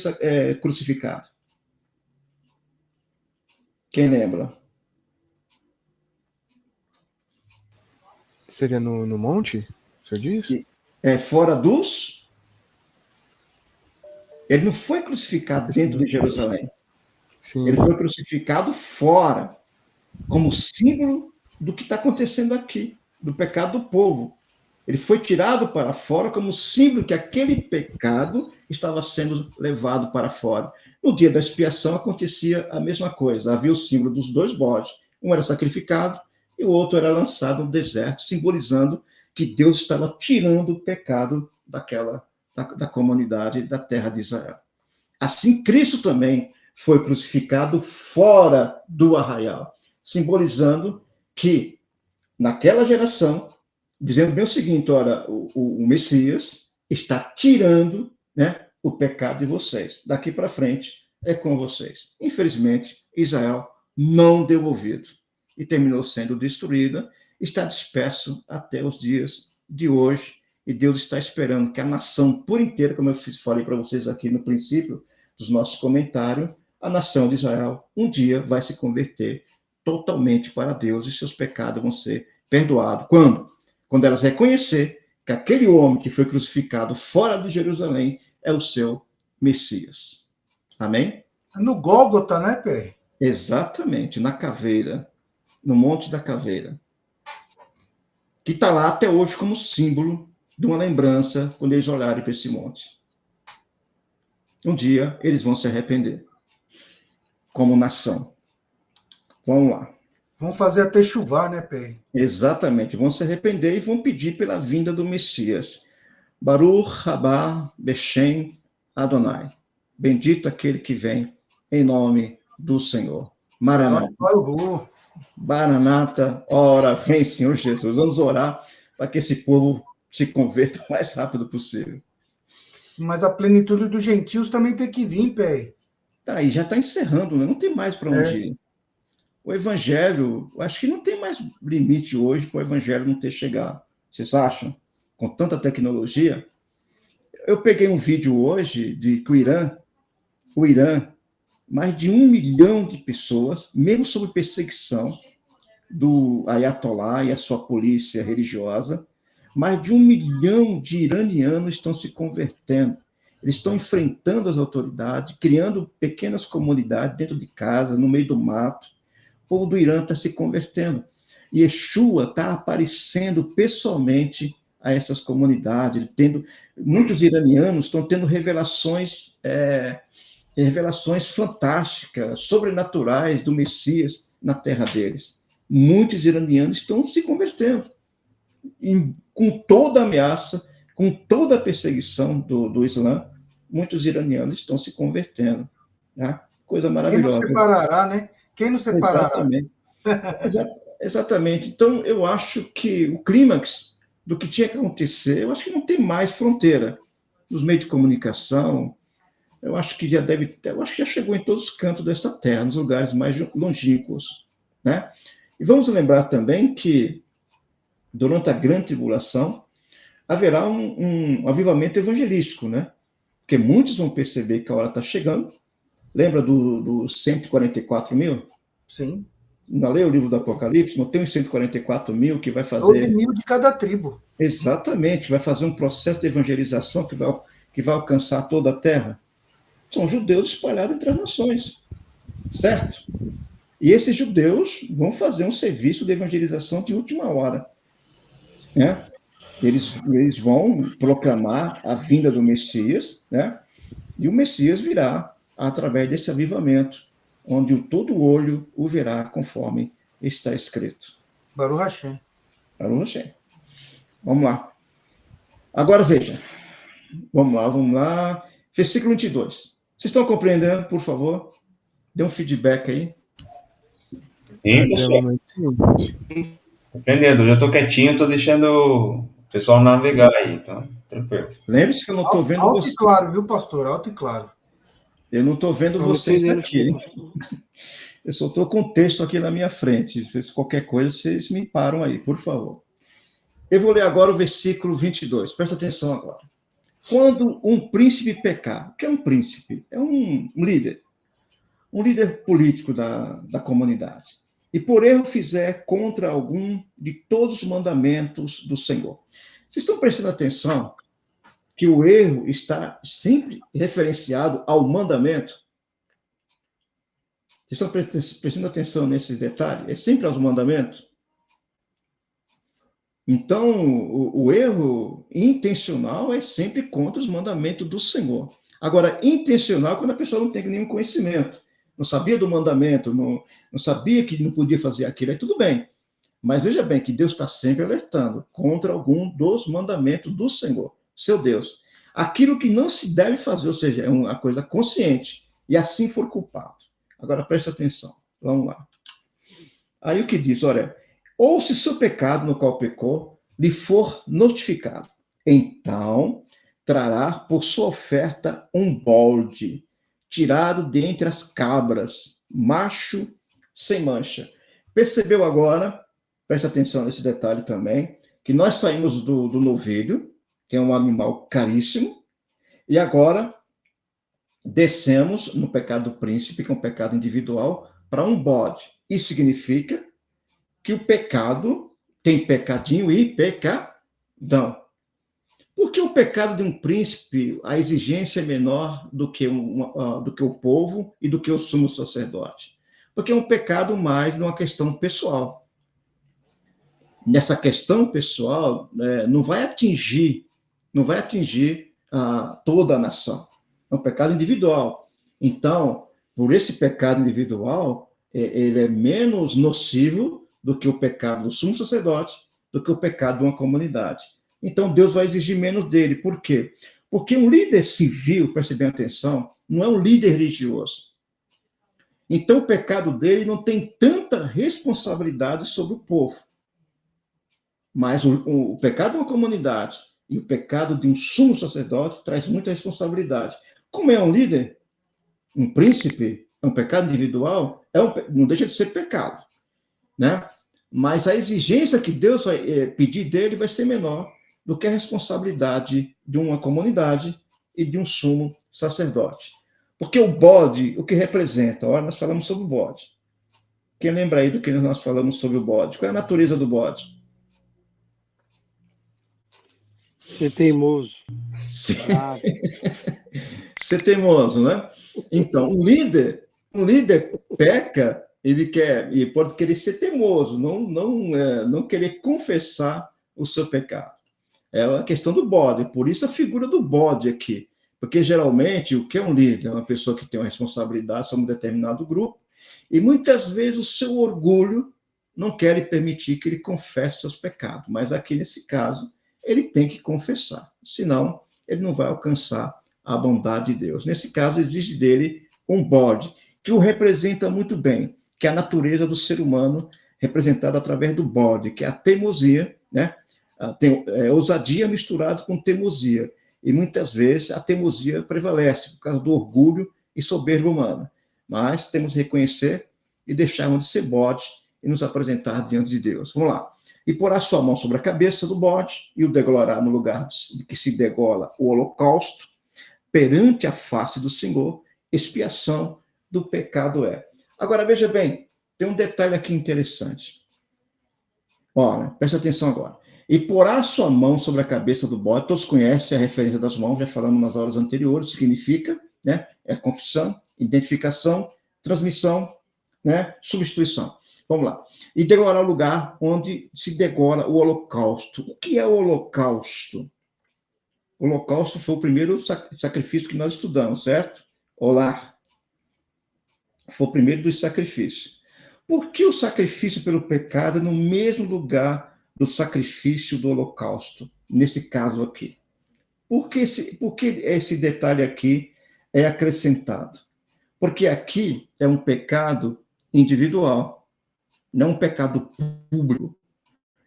crucificado? Quem lembra? Seria no monte? O senhor disse? Fora dos... Ele não foi crucificado dentro de Jerusalém. Sim. Ele foi crucificado fora, como símbolo do que está acontecendo aqui, do pecado do povo. Ele foi tirado para fora como símbolo que aquele pecado estava sendo levado para fora. No dia da expiação acontecia a mesma coisa. Havia o símbolo dos dois bodes. Um era sacrificado e o outro era lançado no deserto, simbolizando que Deus estava tirando o pecado da comunidade da terra de Israel. Assim, Cristo também foi crucificado fora do arraial, simbolizando que, naquela geração, dizendo bem o seguinte: olha, o Messias está tirando, né, o pecado de vocês. Daqui para frente é com vocês. Infelizmente, Israel não deu ouvido. e terminou sendo destruída, está disperso até os dias de hoje. E Deus está esperando que a nação por inteira, como eu falei para vocês aqui no princípio dos nossos comentários, a nação de Israel um dia vai se converter totalmente para Deus e seus pecados vão ser perdoados. Quando? Quando elas reconhecer que aquele homem que foi crucificado fora de Jerusalém é o seu Messias. Amém? No Gólgota, né, Pé? Exatamente, na caveira, no Monte da Caveira, que está lá até hoje como símbolo de uma lembrança quando eles olharem para esse monte. Um dia eles vão se arrepender, como nação. Vamos lá. Vamos fazer até chuvar, né, Pé? Exatamente, vão se arrepender e vão pedir pela vinda do Messias. Baruch Rabá Beshem Adonai. Bendito aquele que vem em nome do Senhor. Maranata. Maranata, ora, vem, Senhor Jesus. Vamos orar para que esse povo se converta o mais rápido possível. Mas a plenitude dos gentios também tem que vir, Pé. Tá aí, já está encerrando, né? Não tem mais para onde ir. O evangelho, acho que não tem mais limite hoje para o evangelho não ter chegado. Vocês acham? Com tanta tecnologia. Eu peguei um vídeo hoje de que o Irã, mais de 1 milhão de pessoas, mesmo sob perseguição do Ayatollah e a sua polícia religiosa, mais de 1 milhão de iranianos estão se convertendo. Eles estão enfrentando as autoridades, criando pequenas comunidades dentro de casa, no meio do mato. O povo do Irã está se convertendo. E Yeshua está aparecendo pessoalmente a essas comunidades. Muitos iranianos estão tendo revelações fantásticas, sobrenaturais do Messias na terra deles. Muitos iranianos estão se convertendo. Com toda a ameaça, com toda a perseguição do Islã, muitos iranianos estão se convertendo. Né? Coisa maravilhosa. Quem não separará, né? Quem não separará? Exatamente. Exatamente. Então, eu acho que o clímax do que tinha que acontecer, eu acho que não tem mais fronteira nos meios de comunicação. Eu acho que já chegou em todos os cantos dessa terra, nos lugares mais longínquos, né? E vamos lembrar também que durante a grande tribulação haverá um avivamento evangelístico, né? Porque muitos vão perceber que a hora está chegando. Lembra dos 144 mil? Sim. Não lê o livro do Apocalipse? Não tem os 144 mil que vai fazer... 12.000 de cada tribo. Exatamente, vai fazer um processo de evangelização que vai alcançar toda a terra. São judeus espalhados entre as nações, certo? E esses judeus vão fazer um serviço de evangelização de última hora. Né? Eles vão proclamar a vinda do Messias, né? E o Messias virá através desse avivamento, onde todo olho o verá conforme está escrito. Baruch Hashem. Baruch Hashem. Vamos lá. Agora veja. Vamos lá. Versículo 22. Vocês estão compreendendo, por favor? Dê um feedback aí. Sim, compreendendo. Eu já estou quietinho, estou deixando o pessoal navegar aí, então, tranquilo. Lembre-se que eu não estou vendo alto você. Alto e claro, viu, pastor? Alto e claro. Eu não estou vendo vocês aqui. Eu só estou com o texto aqui na minha frente. Se qualquer coisa, vocês me param aí, por favor. Eu vou ler agora o versículo 22. Presta atenção agora. Quando um príncipe pecar, o que é um príncipe? É um líder político da comunidade, e por erro fizer contra algum de todos os mandamentos do Senhor. Vocês estão prestando atenção que o erro está sempre referenciado ao mandamento? Vocês estão prestando atenção nesses detalhes? É sempre aos mandamentos? Então, o erro intencional é sempre contra os mandamentos do Senhor. Agora, intencional, quando a pessoa não tem nenhum conhecimento, não sabia do mandamento, não sabia que não podia fazer aquilo, aí tudo bem. Mas veja bem que Deus está sempre alertando contra algum dos mandamentos do Senhor, seu Deus. Aquilo que não se deve fazer, ou seja, é uma coisa consciente, e assim for culpado. Agora, presta atenção. Vamos lá. Aí o que diz? Olha, ou se seu pecado no qual pecou lhe for notificado, então trará por sua oferta um bode, tirado dentre as cabras, macho sem mancha. Percebeu agora, preste atenção nesse detalhe também, que nós saímos do novilho, que é um animal caríssimo, e agora descemos no pecado do príncipe, que é um pecado individual, para um bode. Isso significa que o pecado tem pecadinho e pecadão. Porque o pecado de um príncipe, a exigência é menor do que o povo e do que o sumo sacerdote. Porque é um pecado mais de uma questão pessoal. Nessa questão pessoal, não vai atingir toda a nação. É um pecado individual. Então, por esse pecado individual, ele é menos nocivo do que o pecado do sumo sacerdote, do que o pecado de uma comunidade. Então, Deus vai exigir menos dele. Por quê? Porque um líder civil, prestem bem atenção, não é um líder religioso. Então, o pecado dele não tem tanta responsabilidade sobre o povo. Mas o pecado de uma comunidade e o pecado de um sumo sacerdote traz muita responsabilidade. Como é um líder, um príncipe, é um pecado individual, não deixa de ser pecado, né? Mas a exigência que Deus vai pedir dele vai ser menor do que a responsabilidade de uma comunidade e de um sumo sacerdote. Porque o bode, o que representa? Olha, nós falamos sobre o bode. Quem lembra aí do que nós falamos sobre o bode? Qual é a natureza do bode? Ser teimoso. Ser teimoso, né? Então, um líder peca, ele pode querer ser teimoso, não querer confessar o seu pecado. É a questão do bode, por isso a figura do bode aqui. Porque, geralmente, o que é um líder? É uma pessoa que tem uma responsabilidade sobre um determinado grupo, e muitas vezes o seu orgulho não quer permitir que ele confesse seus pecados. Mas aqui, nesse caso, ele tem que confessar, senão ele não vai alcançar a bondade de Deus. Nesse caso, exige dele um bode, que o representa muito bem, que é a natureza do ser humano, representada através do bode, que é a teimosia, né? Ousadia misturada com teimosia. E muitas vezes a teimosia prevalece por causa do orgulho e soberba humana. Mas temos que reconhecer e deixarmos de ser bode e nos apresentar diante de Deus. Vamos lá. E porá sua mão sobre a cabeça do bode e o degolará no lugar de que se degola o holocausto, perante a face do Senhor, expiação do pecado é. Agora, veja bem, tem um detalhe aqui interessante. Olha, presta atenção agora. E porá sua mão sobre a cabeça do bode, todos conhecem a referência das mãos, já falamos nas aulas anteriores, significa, né? É confissão, identificação, transmissão, né? Substituição. Vamos lá. E degolar o lugar onde se degola o holocausto. O que é o holocausto? O holocausto foi o primeiro sacrifício que nós estudamos, certo? Olá. Foi o primeiro dos sacrifícios. Por que o sacrifício pelo pecado é no mesmo lugar do sacrifício do holocausto, nesse caso aqui? Por que esse detalhe aqui é acrescentado? Porque aqui é um pecado individual, não um pecado público.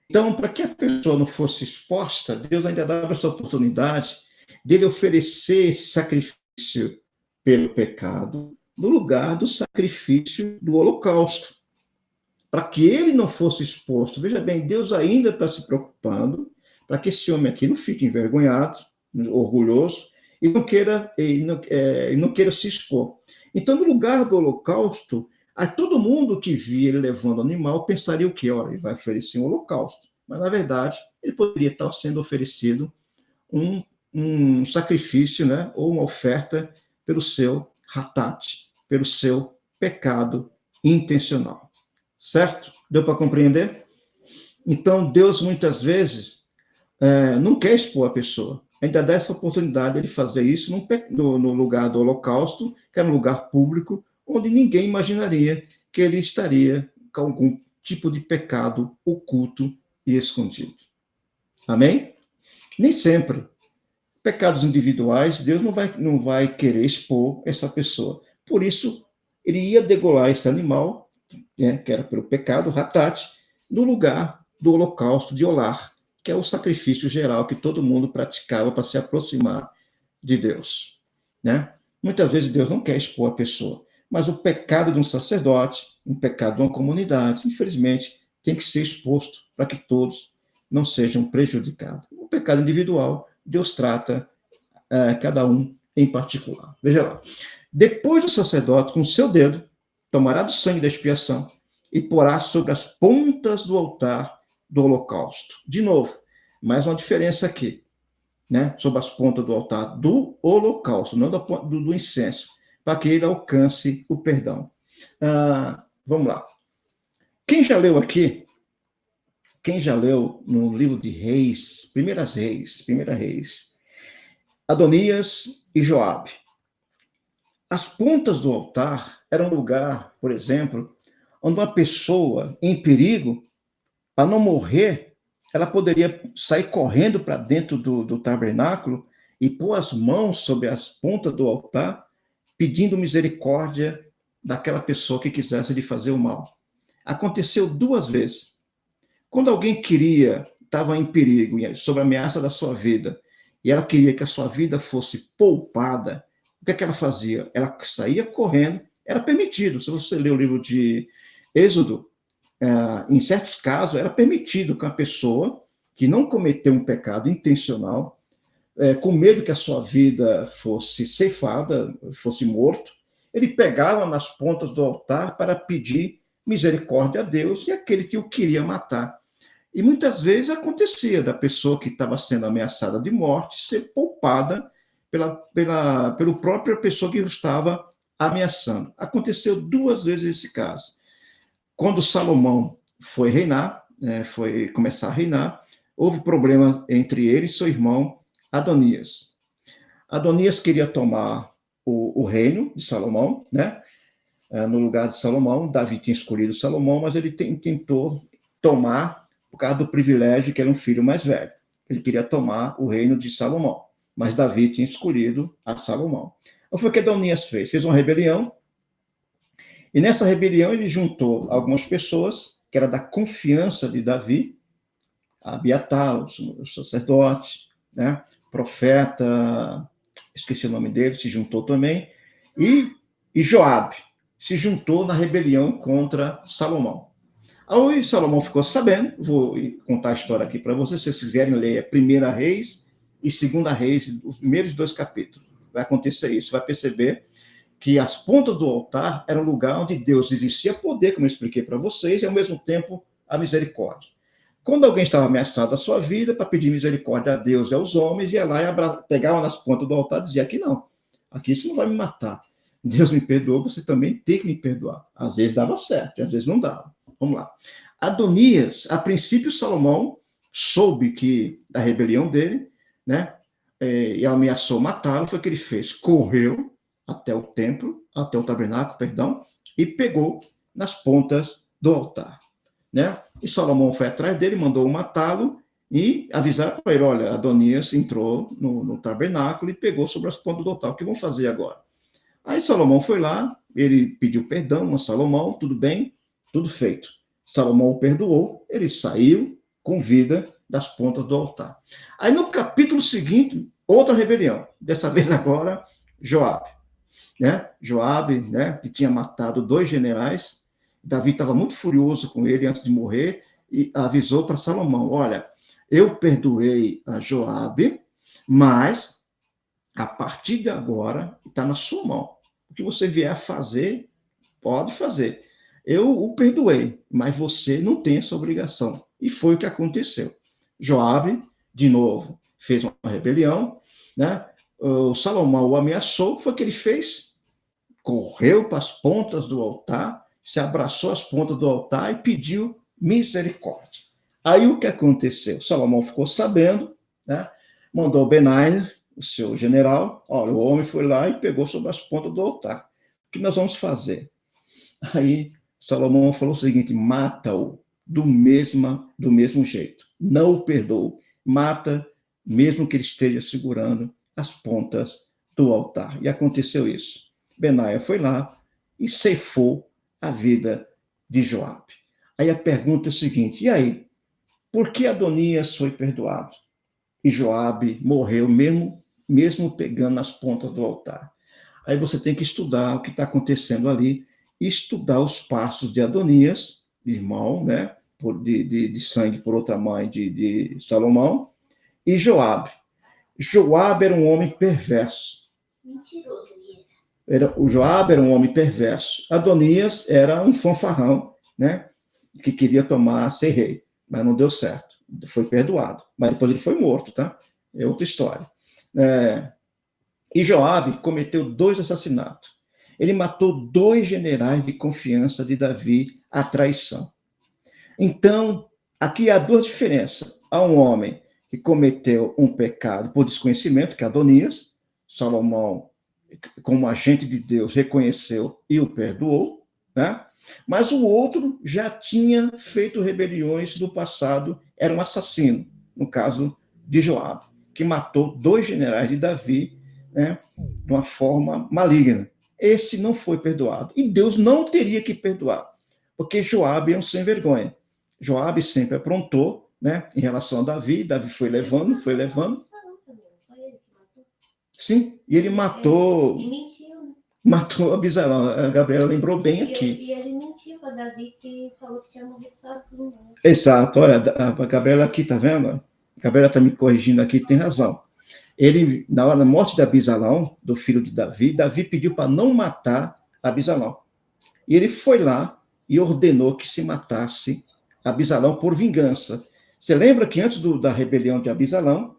Então, para que a pessoa não fosse exposta, Deus ainda dava essa oportunidade dele oferecer esse sacrifício pelo pecado no lugar do sacrifício do holocausto, para que ele não fosse exposto. Veja bem, Deus ainda está se preocupando para que esse homem aqui não fique envergonhado, orgulhoso, e não queira se expor. Então, no lugar do holocausto, todo mundo que via ele levando o animal pensaria o quê? Olha, ele vai oferecer um holocausto. Mas, na verdade, ele poderia estar sendo oferecido um sacrifício, né? Ou uma oferta pelo seu hatat, pelo seu pecado intencional. Certo? Deu para compreender? Então, Deus, muitas vezes, não quer expor a pessoa. Ainda dá essa oportunidade de fazer isso no lugar do holocausto, que era um lugar público, onde ninguém imaginaria que ele estaria com algum tipo de pecado oculto e escondido. Amém? Nem sempre. Pecados individuais, Deus não vai querer expor essa pessoa. Por isso, ele ia degolar esse animal, né, que era pelo pecado, o hatat, no lugar do holocausto de Olar, que é o sacrifício geral que todo mundo praticava para se aproximar de Deus. Né? Muitas vezes Deus não quer expor a pessoa, mas o pecado de um sacerdote, um pecado de uma comunidade, infelizmente, tem que ser exposto para que todos não sejam prejudicados. O pecado individual, Deus trata cada um em particular. Veja lá. Depois o sacerdote, com o seu dedo, tomará do sangue da expiação e porá sobre as pontas do altar do holocausto. De novo, mais uma diferença aqui, né? Sobre as pontas do altar do holocausto, não do incenso, para que ele alcance o perdão. Vamos lá. Quem já leu aqui, quem já leu no livro de Reis, Primeira Reis, Adonias e Joabe. As pontas do altar eram um lugar, por exemplo, onde uma pessoa em perigo, para não morrer, ela poderia sair correndo para dentro do tabernáculo e pôr as mãos sobre as pontas do altar, pedindo misericórdia daquela pessoa que quisesse lhe fazer o mal. Aconteceu 2 vezes. Quando alguém estava em perigo, sob a ameaça da sua vida, e ela queria que a sua vida fosse poupada, o que é que ela fazia? Ela saía correndo, era permitido. Se você ler o livro de Êxodo, em certos casos, era permitido que a pessoa que não cometeu um pecado intencional, com medo que a sua vida fosse ceifada, fosse morto, ele pegava nas pontas do altar para pedir misericórdia a Deus e aquele que o queria matar. E muitas vezes acontecia da pessoa que estava sendo ameaçada de morte ser poupada pela própria pessoa que o estava ameaçando. Aconteceu 2 vezes esse caso. Quando Salomão foi reinar, foi começar a reinar, houve problema entre ele e seu irmão Adonias. Adonias queria tomar o reino de Salomão, né? No lugar de Salomão. Davi tinha escolhido Salomão, mas ele tentou tomar por causa do privilégio que ele era um filho mais velho. Ele queria tomar o reino de Salomão, mas Davi tinha escolhido a Salomão. Então foi o que Adonias fez. Fez uma rebelião, e nessa rebelião ele juntou algumas pessoas que eram da confiança de Davi, Abiatar, o sacerdote, né? Profeta, esqueci o nome dele, se juntou também, e Joabe se juntou na rebelião contra Salomão. Aí Salomão ficou sabendo, vou contar a história aqui para vocês, se vocês quiserem ler, 1 Reis e 2 Reis, os primeiros 2 capítulos. Vai acontecer isso, vai perceber que as pontas do altar eram um lugar onde Deus exercia poder, como eu expliquei para vocês, e ao mesmo tempo a misericórdia. Quando alguém estava ameaçado a sua vida, para pedir misericórdia a Deus e aos homens, ia lá e pegava nas pontas do altar e dizia, aqui não, aqui isso não vai me matar. Deus me perdoou, você também tem que me perdoar. Às vezes dava certo, às vezes não dava. Vamos lá. Adonias, a princípio, Salomão soube da rebelião dele, né? E ameaçou matá-lo. Foi o que ele fez. Correu até o templo, até o tabernáculo, perdão, e pegou nas pontas do altar, né? E Salomão foi atrás dele, mandou matá-lo e avisar para ele, olha, Adonias entrou no tabernáculo e pegou sobre as pontas do altar. O que vão fazer agora? Aí Salomão foi lá, ele pediu perdão a Salomão, tudo bem, tudo feito. Salomão o perdoou, ele saiu com vida das pontas do altar. Aí no capítulo seguinte, outra rebelião, dessa vez agora, Joabe, né? Joabe, né, que tinha matado 2 generais, Davi estava muito furioso com ele antes de morrer e avisou para Salomão, olha, eu perdoei a Joabe, mas a partir de agora está na sua mão. O que você vier a fazer, pode fazer. Eu o perdoei, mas você não tem essa obrigação. E foi o que aconteceu. Joabe, de novo, fez uma rebelião, né? O Salomão o ameaçou, foi o que ele fez. Correu para as pontas do altar, se abraçou às pontas do altar e pediu misericórdia. Aí o que aconteceu? Salomão ficou sabendo, né? Mandou Benaia, o seu general, olha, o homem foi lá e pegou sobre as pontas do altar. O que nós vamos fazer? Aí Salomão falou o seguinte, mata-o do mesmo jeito. Não o perdoa. Mata, mesmo que ele esteja segurando as pontas do altar. E aconteceu isso. Benaia foi lá e ceifou a vida de Joabe. Aí a pergunta é a seguinte, e aí? Por que Adonias foi perdoado? E Joabe morreu mesmo pegando nas pontas do altar. Aí você tem que estudar o que está acontecendo ali estudar os passos de Adonias, irmão, né, de sangue por outra mãe de Salomão, e Joabe. Joabe era um homem perverso. Mentiroso. O Joabe era um homem perverso. Adonias era um fanfarrão, né, que queria ser rei, mas não deu certo. Foi perdoado, mas depois ele foi morto, tá? É outra história. E Joabe cometeu 2 assassinatos. Ele matou 2 generais de confiança de Davi à traição. Então, aqui há 2 diferenças. Há um homem que cometeu um pecado por desconhecimento, que é Adonias. Salomão, como agente de Deus, reconheceu e o perdoou, né? Mas o outro já tinha feito rebeliões no passado, era um assassino, no caso de Joabe, que matou 2 generais de Davi, né, de uma forma maligna. Esse não foi perdoado. E Deus não teria que perdoar, porque Joabe é um sem vergonha. Joabe sempre aprontou, né, em relação a Davi. Davi foi levando. Sim, e ele matou. E mentiu, né? Matou Abisalão. A Gabriela lembrou bem aqui. E ele mentiu para Davi, que falou que tinha morrido sozinho. Né? Exato, olha, a Gabriela aqui, tá vendo? A Gabriela está me corrigindo aqui, tem razão. Ele, na hora da morte de Abisalão, do filho de Davi, Davi pediu para não matar Abisalão. E ele foi lá e ordenou que se matasse Abisalão por vingança. Você lembra que antes da rebelião de Abisalão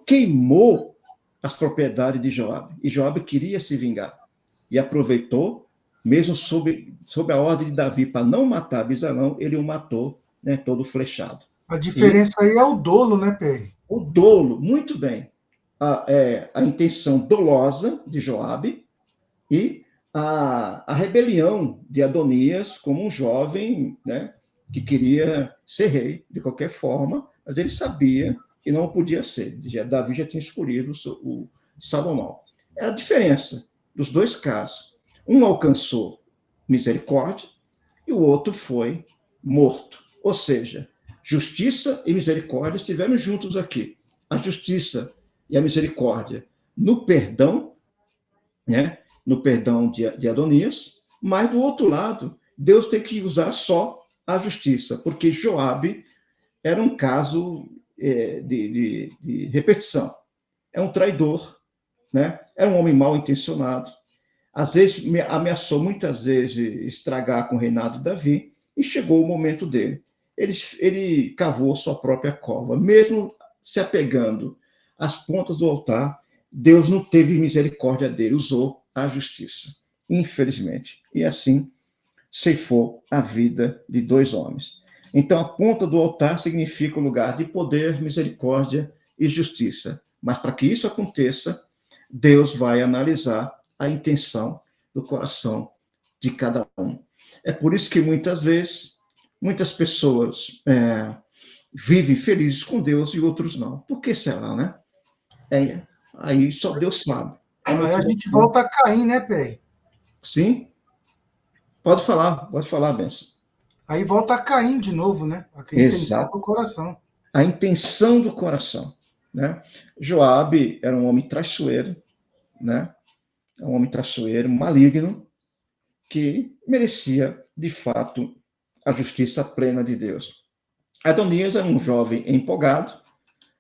queimou as propriedades de Joabe, e Joabe queria se vingar, e aproveitou, mesmo sob a ordem de Davi, para não matar Abisalão, ele o matou, né, todo flechado. A diferença aí é o dolo, né, Pei? O dolo, muito bem. A intenção dolosa de Joabe e a rebelião de Adonias como um jovem, né, que queria ser rei de qualquer forma, mas ele sabia que não podia ser. Davi já tinha escolhido o Salomão. É a diferença dos 2 casos. Um alcançou misericórdia e o outro foi morto. Ou seja, justiça e misericórdia estiveram juntos aqui. A justiça e a misericórdia no perdão, né? No perdão de Adonias, mas do outro lado, Deus tem que usar só a justiça, porque Joabe era um caso de repetição. É um traidor, né? Era um homem mal intencionado. Às vezes, ameaçou muitas vezes estragar com o reinado de Davi, e chegou o momento dele. Ele cavou sua própria cova. Mesmo se apegando às pontas do altar, Deus não teve misericórdia dele, usou a justiça, infelizmente. E assim ceifou a vida de 2 homens. Então, a ponta do altar significa o lugar de poder, misericórdia e justiça. Mas para que isso aconteça, Deus vai analisar a intenção do coração de cada um. É por isso que muitas vezes, muitas pessoas vivem felizes com Deus e outros não. Por que será, né? Aí só Deus sabe. Aí a gente volta a Caim, né, Pei? Sim? Pode falar, Benção. Aí volta a Caim de novo, né? A intenção do coração. A intenção do coração, né? Joabe era um homem traiçoeiro, né? Um homem traiçoeiro, maligno, que merecia, de fato, a justiça plena de Deus. Adonias era um jovem empolgado,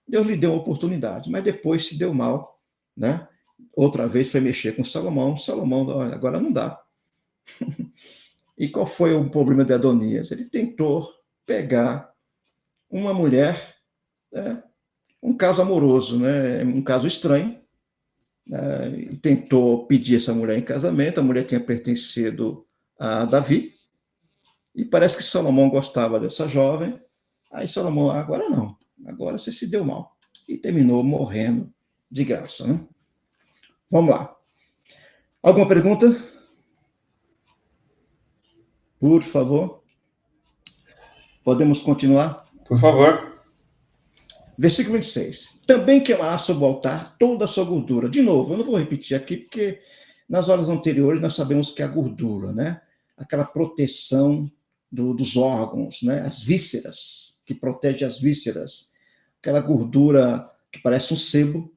Deus lhe deu uma oportunidade, mas depois se deu mal, né? Outra vez foi mexer com Salomão, olha, agora não dá. E qual foi o problema de Adonias? Ele tentou pegar uma mulher, um caso amoroso, né? Um caso estranho, e tentou pedir essa mulher em casamento. A mulher tinha pertencido a Davi, e parece que Salomão gostava dessa jovem. Aí Salomão, agora não, agora você se deu mal. E terminou morrendo de graça, né? Vamos lá. Alguma pergunta? Por favor. Podemos continuar? Por favor. Versículo 26. Também queimará sobre o altar toda a sua gordura. De novo, eu não vou repetir aqui, porque nas horas anteriores nós sabemos que a gordura, né? Aquela proteção dos órgãos, né? As vísceras, que protege as vísceras. Aquela gordura que parece um sebo,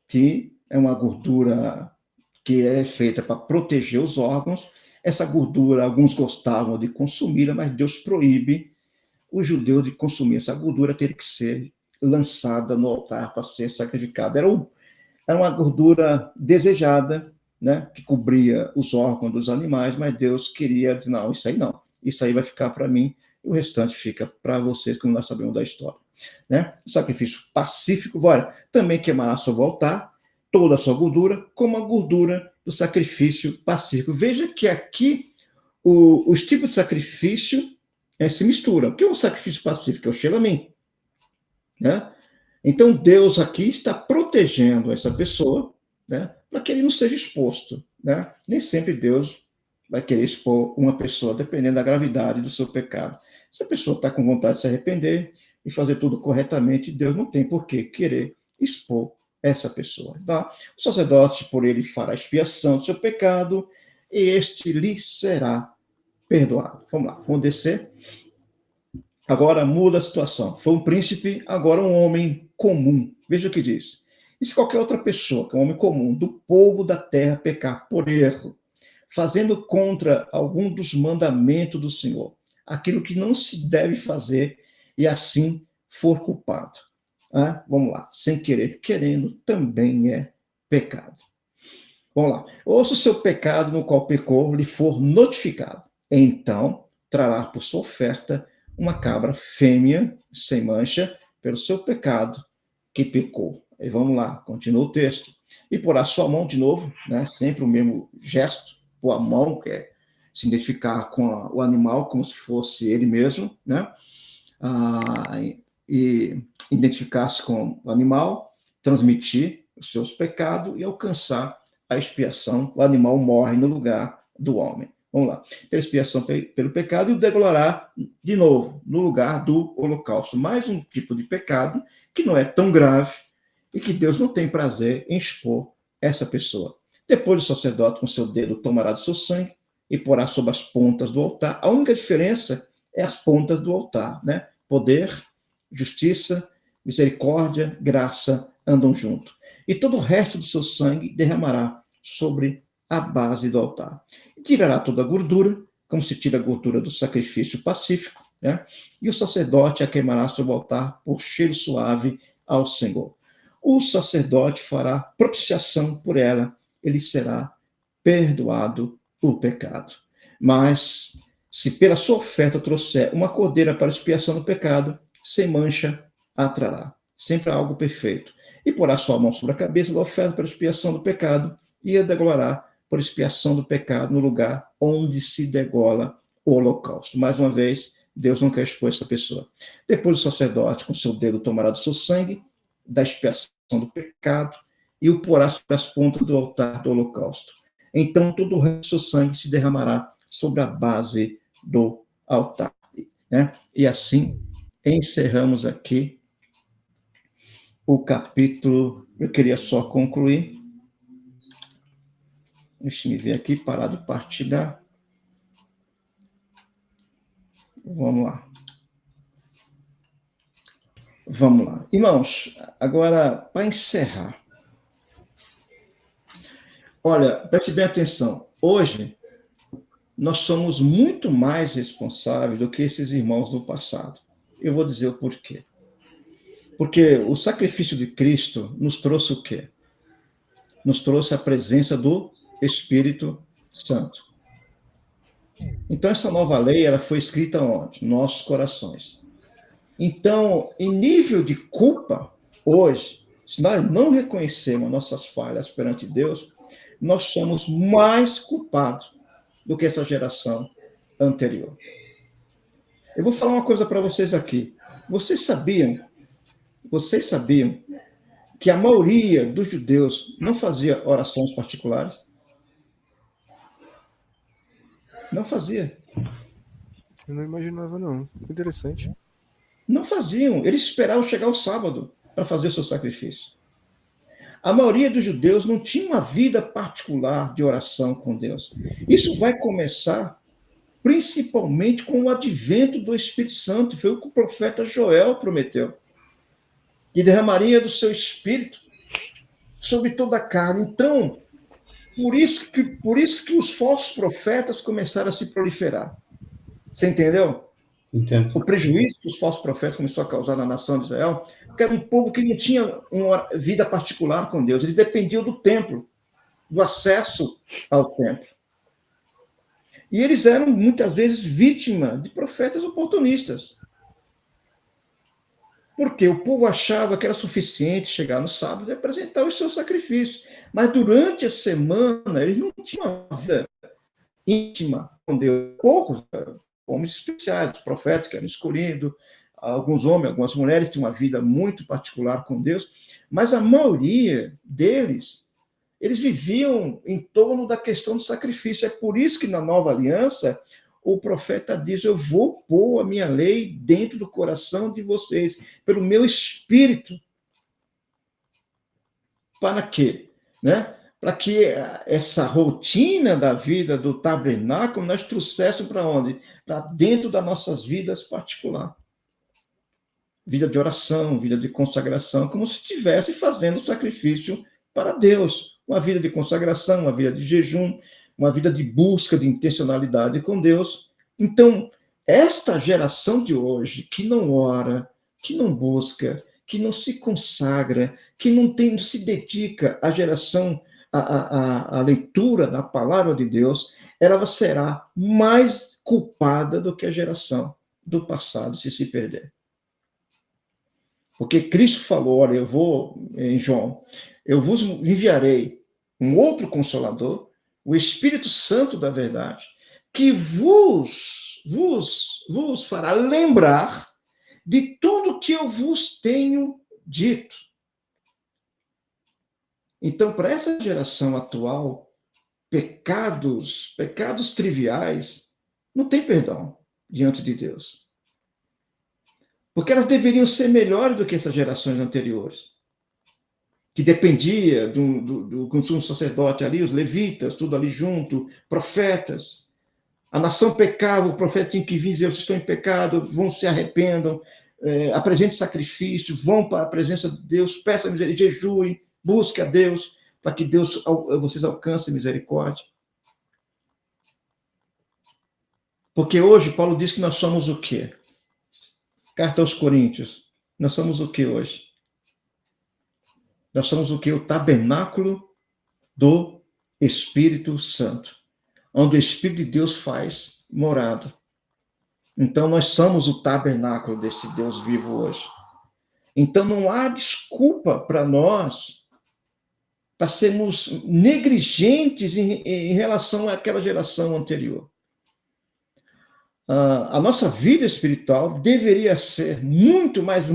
que é uma gordura que é feita para proteger os órgãos. Essa gordura, alguns gostavam de consumi-la, mas Deus proíbe o judeu de consumir essa gordura, teria que ser lançada no altar para ser sacrificada. Era uma gordura desejada, né, que cobria os órgãos dos animais, mas Deus queria dizer, não, isso aí vai ficar para mim, e o restante fica para vocês, como nós sabemos da história. Né? O sacrifício pacífico, olha, também queimará sobre o altar toda a sua gordura, como a gordura do sacrifício pacífico. Veja que aqui os tipos de sacrifício se misturam. O que é um sacrifício pacífico? É o Shelamim. Né? Então, Deus aqui está protegendo essa pessoa, né, para que ele não seja exposto. Né? Nem sempre Deus vai querer expor uma pessoa, dependendo da gravidade do seu pecado. Se a pessoa está com vontade de se arrepender e fazer tudo corretamente, Deus não tem por que querer expor essa pessoa. Tá? O sacerdote, por ele, fará expiação do seu pecado e este lhe será perdoado. Vamos lá, vamos descer. Agora muda a situação. Foi um príncipe, agora um homem comum. Veja o que diz. E se qualquer outra pessoa, que é um homem comum, do povo da terra, pecar por erro, fazendo contra algum dos mandamentos do Senhor, aquilo que não se deve fazer, e assim for culpado. Vamos lá. Sem querer, querendo, também é pecado. Vamos lá. Ou se o seu pecado no qual pecou lhe for notificado, então trará por sua oferta uma cabra fêmea, sem mancha, pelo seu pecado que pecou. E vamos lá, continua o texto. E porá sua mão de novo, né, sempre o mesmo gesto, pôr a mão, que é se identificar com o animal como se fosse ele mesmo, né? E identificar-se com o animal, transmitir os seus pecados e alcançar a expiação. O animal morre no lugar do homem. Vamos lá. Pela expiação pelo pecado, e o degolhará de novo no lugar do holocausto. Mais um tipo de pecado que não é tão grave e que Deus não tem prazer em expor essa pessoa. Depois o sacerdote com seu dedo tomará do seu sangue e porá sobre as pontas do altar. A única diferença é as pontas do altar, né? Poder, justiça, misericórdia, graça andam junto. E todo o resto do seu sangue derramará sobre a base do altar. E tirará toda a gordura, como se tira a gordura do sacrifício pacífico, né? E o sacerdote a queimará sobre o altar por cheiro suave ao Senhor. O sacerdote fará propiciação por ela, ele será perdoado o pecado. Mas, se pela sua oferta trouxer uma cordeira para expiação do pecado, sem mancha a trará. Sempre algo perfeito. E porá sua mão sobre a cabeça da oferta para expiação do pecado, e a degolhará por expiação do pecado no lugar onde se degola o holocausto. Mais uma vez, Deus não quer expor essa pessoa. Depois o sacerdote, com seu dedo, tomará do seu sangue, da expiação do pecado, e o porá sobre as pontas do altar do holocausto. Então todo o resto do seu sangue se derramará sobre a base do altar. Né? E assim encerramos aqui o capítulo. Eu queria só concluir. Deixa eu ver aqui, parar de partilhar. Vamos lá. Vamos lá. Irmãos, agora, para encerrar. Olha, preste bem atenção. Hoje, nós somos muito mais responsáveis do que esses irmãos do passado. Eu vou dizer o porquê. Porque o sacrifício de Cristo nos trouxe o quê? Nos trouxe a presença do Espírito Santo. Então, essa nova lei, ela foi escrita onde? Nossos corações. Então, em nível de culpa, hoje, se nós não reconhecermos nossas falhas perante Deus, nós somos mais culpados do que essa geração anterior. Eu vou falar uma coisa para vocês aqui. Vocês sabiam que a maioria dos judeus não fazia orações particulares? Não fazia. Eu não imaginava, não. Interessante. Não faziam. Eles esperavam chegar o sábado para fazer o seu sacrifício. A maioria dos judeus não tinha uma vida particular de oração com Deus. Isso vai começar principalmente com o advento do Espírito Santo. Foi o que o profeta Joel prometeu. Que derramaria do seu Espírito sobre toda a carne. Então, por isso que os falsos profetas começaram a se proliferar. Você entendeu? Entendo. O prejuízo que os falsos profetas começaram a causar na nação de Israel, porque era um povo que não tinha uma vida particular com Deus, eles dependiam do templo, do acesso ao templo. E eles eram, muitas vezes, vítimas de profetas oportunistas. Porque o povo achava que era suficiente chegar no sábado e apresentar os seus sacrifícios. Mas durante a semana, eles não tinham uma vida íntima com Deus. Poucos homens especiais, os profetas que eram escolhidos, alguns homens, algumas mulheres tinham uma vida muito particular com Deus, mas a maioria deles, eles viviam em torno da questão do sacrifício. É por isso que na Nova Aliança, o profeta diz: eu vou pôr a minha lei dentro do coração de vocês, pelo meu espírito. Para quê? Né? Para que essa rotina da vida do tabernáculo nós trouxéssemos para onde? Para dentro das nossas vidas particulares. Vida de oração, vida de consagração, como se estivesse fazendo sacrifício para Deus. Uma vida de consagração, uma vida de jejum, uma vida de busca de intencionalidade com Deus. Então, esta geração de hoje, que não ora, que não busca, que não se consagra, que não se dedica à geração, à leitura da palavra de Deus, ela será mais culpada do que a geração do passado se perder. Porque Cristo falou, olha, em João, eu vos enviarei um outro Consolador, o Espírito Santo da verdade, que vos fará lembrar de tudo que eu vos tenho dito. Então, para essa geração atual, pecados triviais, não tem perdão diante de Deus. Porque elas deveriam ser melhores do que essas gerações anteriores, que dependia do consumo sacerdote ali, os levitas, tudo ali junto, profetas. A nação pecava, o profeta tinha que vir dizer: vocês estão em pecado, vão, se arrependam, apresentem sacrifício, vão para a presença de Deus, peçam misericórdia, jejuem, busquem a Deus, para que vocês alcancem misericórdia. Porque hoje, Paulo diz que nós somos o quê? Carta aos Coríntios. Nós somos o quê hoje? Nós somos o quê? O tabernáculo do Espírito Santo, onde o Espírito de Deus faz morada. Então, nós somos o tabernáculo desse Deus vivo hoje. Então, não há desculpa para nós para sermos negligentes em relação àquela geração anterior. A nossa vida espiritual deveria ser muito mais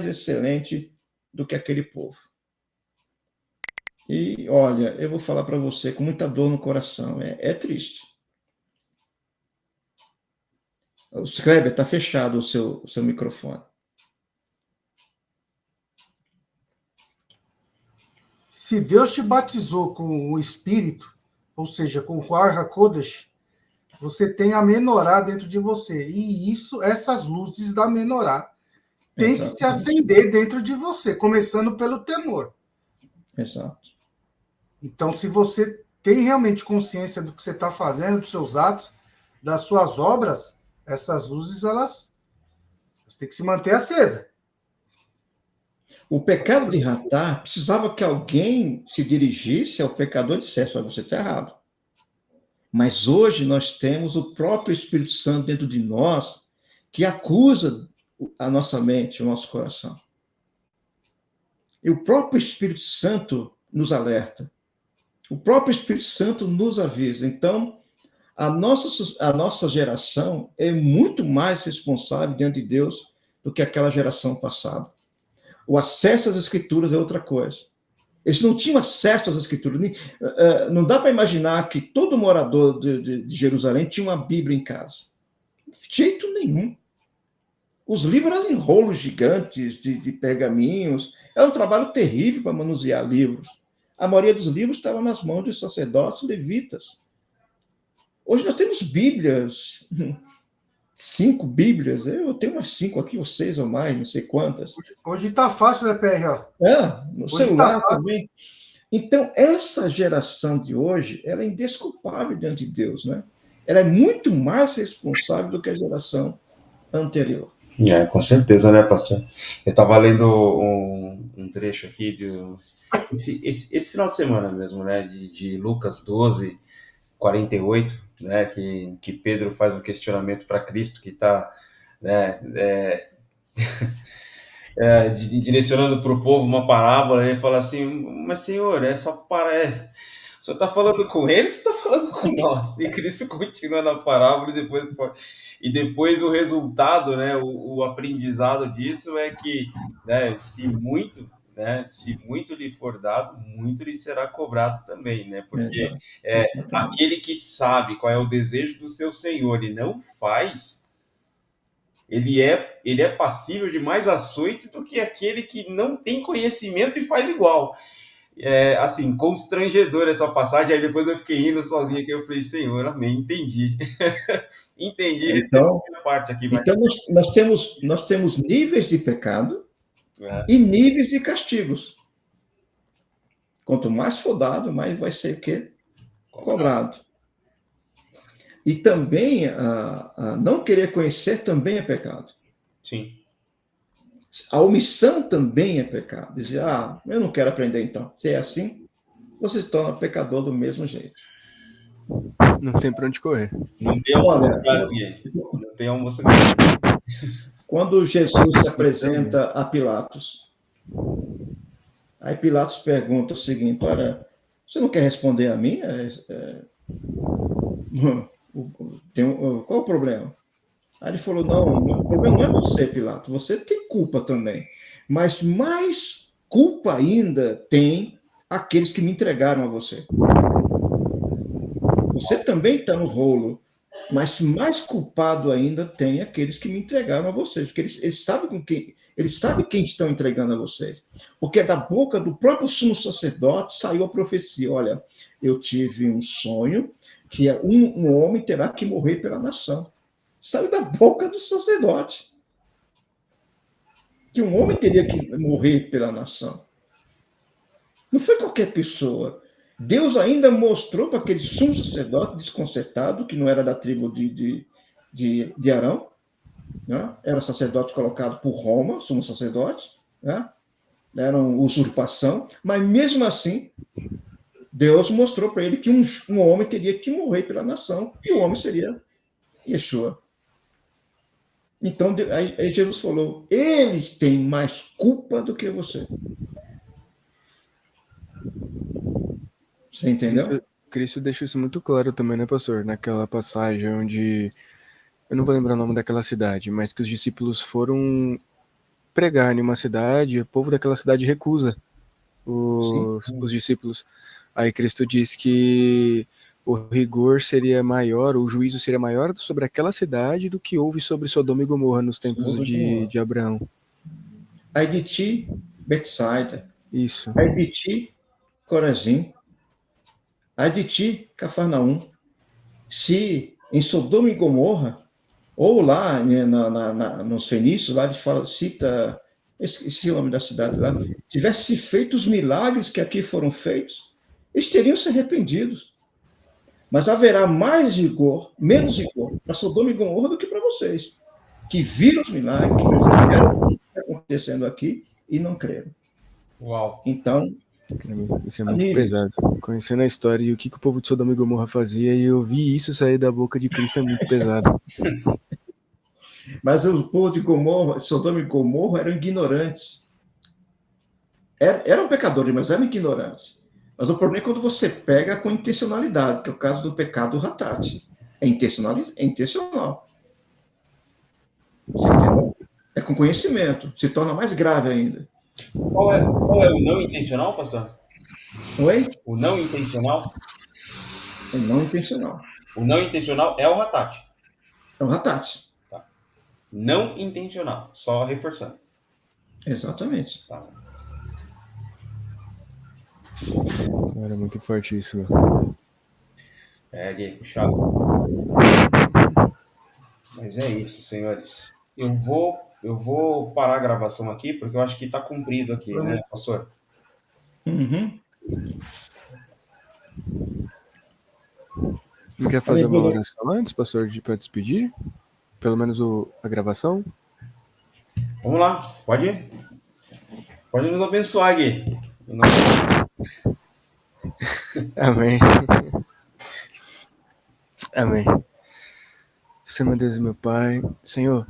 excelente do que aquele povo. E, olha, eu vou falar para você com muita dor no coração, é triste. O Kleber, está fechado o seu microfone. Se Deus te batizou com o Espírito, ou seja, com o Ruach HaKodesh, você tem a menorá dentro de você. E essas luzes da menorá têm que se acender dentro de você, começando pelo temor. Exato. Então, se você tem realmente consciência do que você está fazendo, dos seus atos, das suas obras, essas luzes, elas têm que se manter acesas. O pecado de Ratá precisava que alguém se dirigisse ao pecador e dissesse: olha, você está errado. Mas hoje nós temos o próprio Espírito Santo dentro de nós que acusa a nossa mente, o nosso coração. E o próprio Espírito Santo nos alerta. O próprio Espírito Santo nos avisa. Então, a nossa geração é muito mais responsável diante de Deus do que aquela geração passada. O acesso às Escrituras é outra coisa. Eles não tinham acesso às Escrituras. Não dá para imaginar que todo morador de Jerusalém tinha uma Bíblia em casa. De jeito nenhum. Os livros eram enrolos gigantes de pergaminhos. Era um trabalho terrível para manusear livros. A maioria dos livros estava nas mãos dos sacerdotes levitas. Hoje nós temos Bíblias, 5 Bíblias. Eu tenho umas 5 aqui, ou 6 ou mais, não sei quantas. Hoje está fácil, né, PR? No celular também. Então, essa geração de hoje, ela é indesculpável diante de Deus, né? Ela é muito mais responsável do que a geração anterior. Com certeza, né, pastor? Eu estava lendo um trecho aqui esse final de semana mesmo, né, de Lucas 12, 48, né, que Pedro faz um questionamento para Cristo que está, né, direcionando para o povo uma parábola. Ele fala assim: mas Senhor, o senhor está falando com eles, está falando com nós? E Cristo continua na parábola e depois o resultado, né, o aprendizado disso é que, né, se muito lhe for dado, muito lhe será cobrado também, né? Porque Exato. Exatamente. aquele que sabe qual é o desejo do seu Senhor e não faz, ele é passível de mais açoites do que aquele que não tem conhecimento e faz igual. Assim, constrangedor essa passagem. Aí depois eu fiquei rindo sozinho aqui. Eu falei: Senhor, amém, entendi. Entendi, recebi Então, a parte aqui, mas. então nós temos níveis de pecado É, e níveis de castigos. Quanto mais for dado, mais vai ser o quê? Cobrado. E também, não querer conhecer também é pecado. Sim. A omissão também é pecado. Dizer, eu não quero aprender então. Se é assim, você se torna pecador do mesmo jeito. Não tem pra onde correr. Não tem almoço Olha, grátis, gente. Não tem almoço grátis. quando Jesus se apresenta a Pilatos, aí Pilatos pergunta o seguinte: olha, você não quer responder a mim? Qual o problema? Aí ele falou: não, o problema não é você, Pilatos, você tem culpa também. Mas mais culpa ainda tem aqueles que me entregaram a você. Você também está no rolo, mas mais culpado ainda tem aqueles que me entregaram a vocês, porque eles sabem quem estão entregando a vocês. Porque da boca do próprio sumo sacerdote saiu a profecia: olha, eu tive um sonho que um homem terá que morrer pela nação. Saiu da boca do sacerdote. Que um homem teria que morrer pela nação. Não foi qualquer pessoa. Deus ainda mostrou para aquele sumo sacerdote desconcertado, que não era da tribo de Arão, né? Era sacerdote colocado por Roma, sumo sacerdote, né? Era uma usurpação, mas mesmo assim, Deus mostrou para ele que um homem teria que morrer pela nação, e o homem seria Yeshua. Então, aí Jesus falou: eles têm mais culpa do que você. Você entendeu? Cristo deixou isso muito claro também, né, pastor? Naquela passagem onde, eu não vou lembrar o nome daquela cidade, mas que os discípulos foram pregar em uma cidade, o povo daquela cidade recusa os discípulos. Aí Cristo diz que o rigor seria maior, o juízo seria maior sobre aquela cidade do que houve sobre Sodoma e Gomorra nos tempos de Abraão. Aí de ti, Betsaida. Isso. Aí de ti, Corazim. Aí de ti, Cafarnaum. Se em Sodoma e Gomorra, ou lá, né, nos Fenícios, lá cita, esqueci o nome da cidade lá, tivesse feito os milagres que aqui foram feitos, eles teriam se arrependido. Mas haverá mais rigor, menos rigor para Sodoma e Gomorra do que para vocês, que viram os milagres, que presenciaram o que está acontecendo aqui e não creram. Uau. Então, isso é muito pesado. Conhecendo a história e o que o povo de Sodoma e Gomorra fazia, e eu vi isso sair da boca de Cristo, é muito pesado. Mas o povo de Sodoma e Gomorra eram ignorantes. Eram pecadores, mas eram ignorantes. Mas o problema é quando você pega com intencionalidade, que é o caso do pecado ratate. É intencional. Você entendeu? É com conhecimento. Se torna mais grave ainda. Qual é o não intencional, pastor? Oi? O não intencional? É não intencional. O não intencional é o ratate. É o ratate. Tá. Não intencional, só reforçando. Exatamente. Tá. Cara, é muito forte isso, meu. Gay, puxado. Mas é isso, senhores. Eu vou parar a gravação aqui, porque eu acho que está cumprido aqui, né, pastor? Uhum. Não quer fazer uma oração antes, pastor, para despedir? Pelo menos a gravação? Vamos lá, pode ir. Pode nos abençoar, Gui. Amém. Amém. Senhor, meu Deus e meu Pai, Senhor,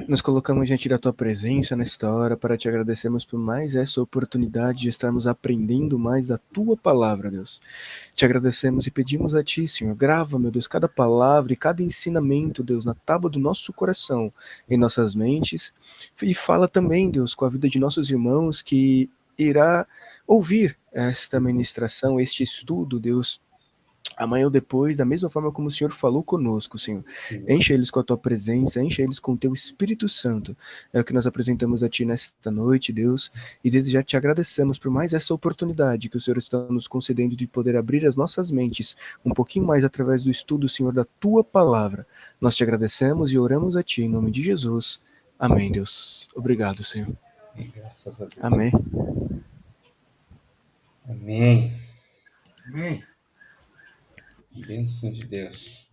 nos colocamos diante da Tua presença nesta hora para Te agradecermos por mais essa oportunidade de estarmos aprendendo mais da Tua palavra, Deus. Te agradecemos e pedimos a Ti, Senhor, grava, meu Deus, cada palavra e cada ensinamento, Deus, na tábua do nosso coração, em nossas mentes, e fala também, Deus, com a vida de nossos irmãos que irá ouvir esta ministração, este estudo, Deus, amanhã ou depois, da mesma forma como o Senhor falou conosco, Senhor. Enche eles com a Tua presença, enche eles com o Teu Espírito Santo. É o que nós apresentamos a Ti nesta noite, Deus, e desde já Te agradecemos por mais essa oportunidade que o Senhor está nos concedendo de poder abrir as nossas mentes um pouquinho mais através do estudo, Senhor, da Tua Palavra. Nós Te agradecemos e oramos a Ti, em nome de Jesus. Amém, Deus. Obrigado, Senhor. Graças a Deus. Amém. Amém. Amém. Bênção de Deus.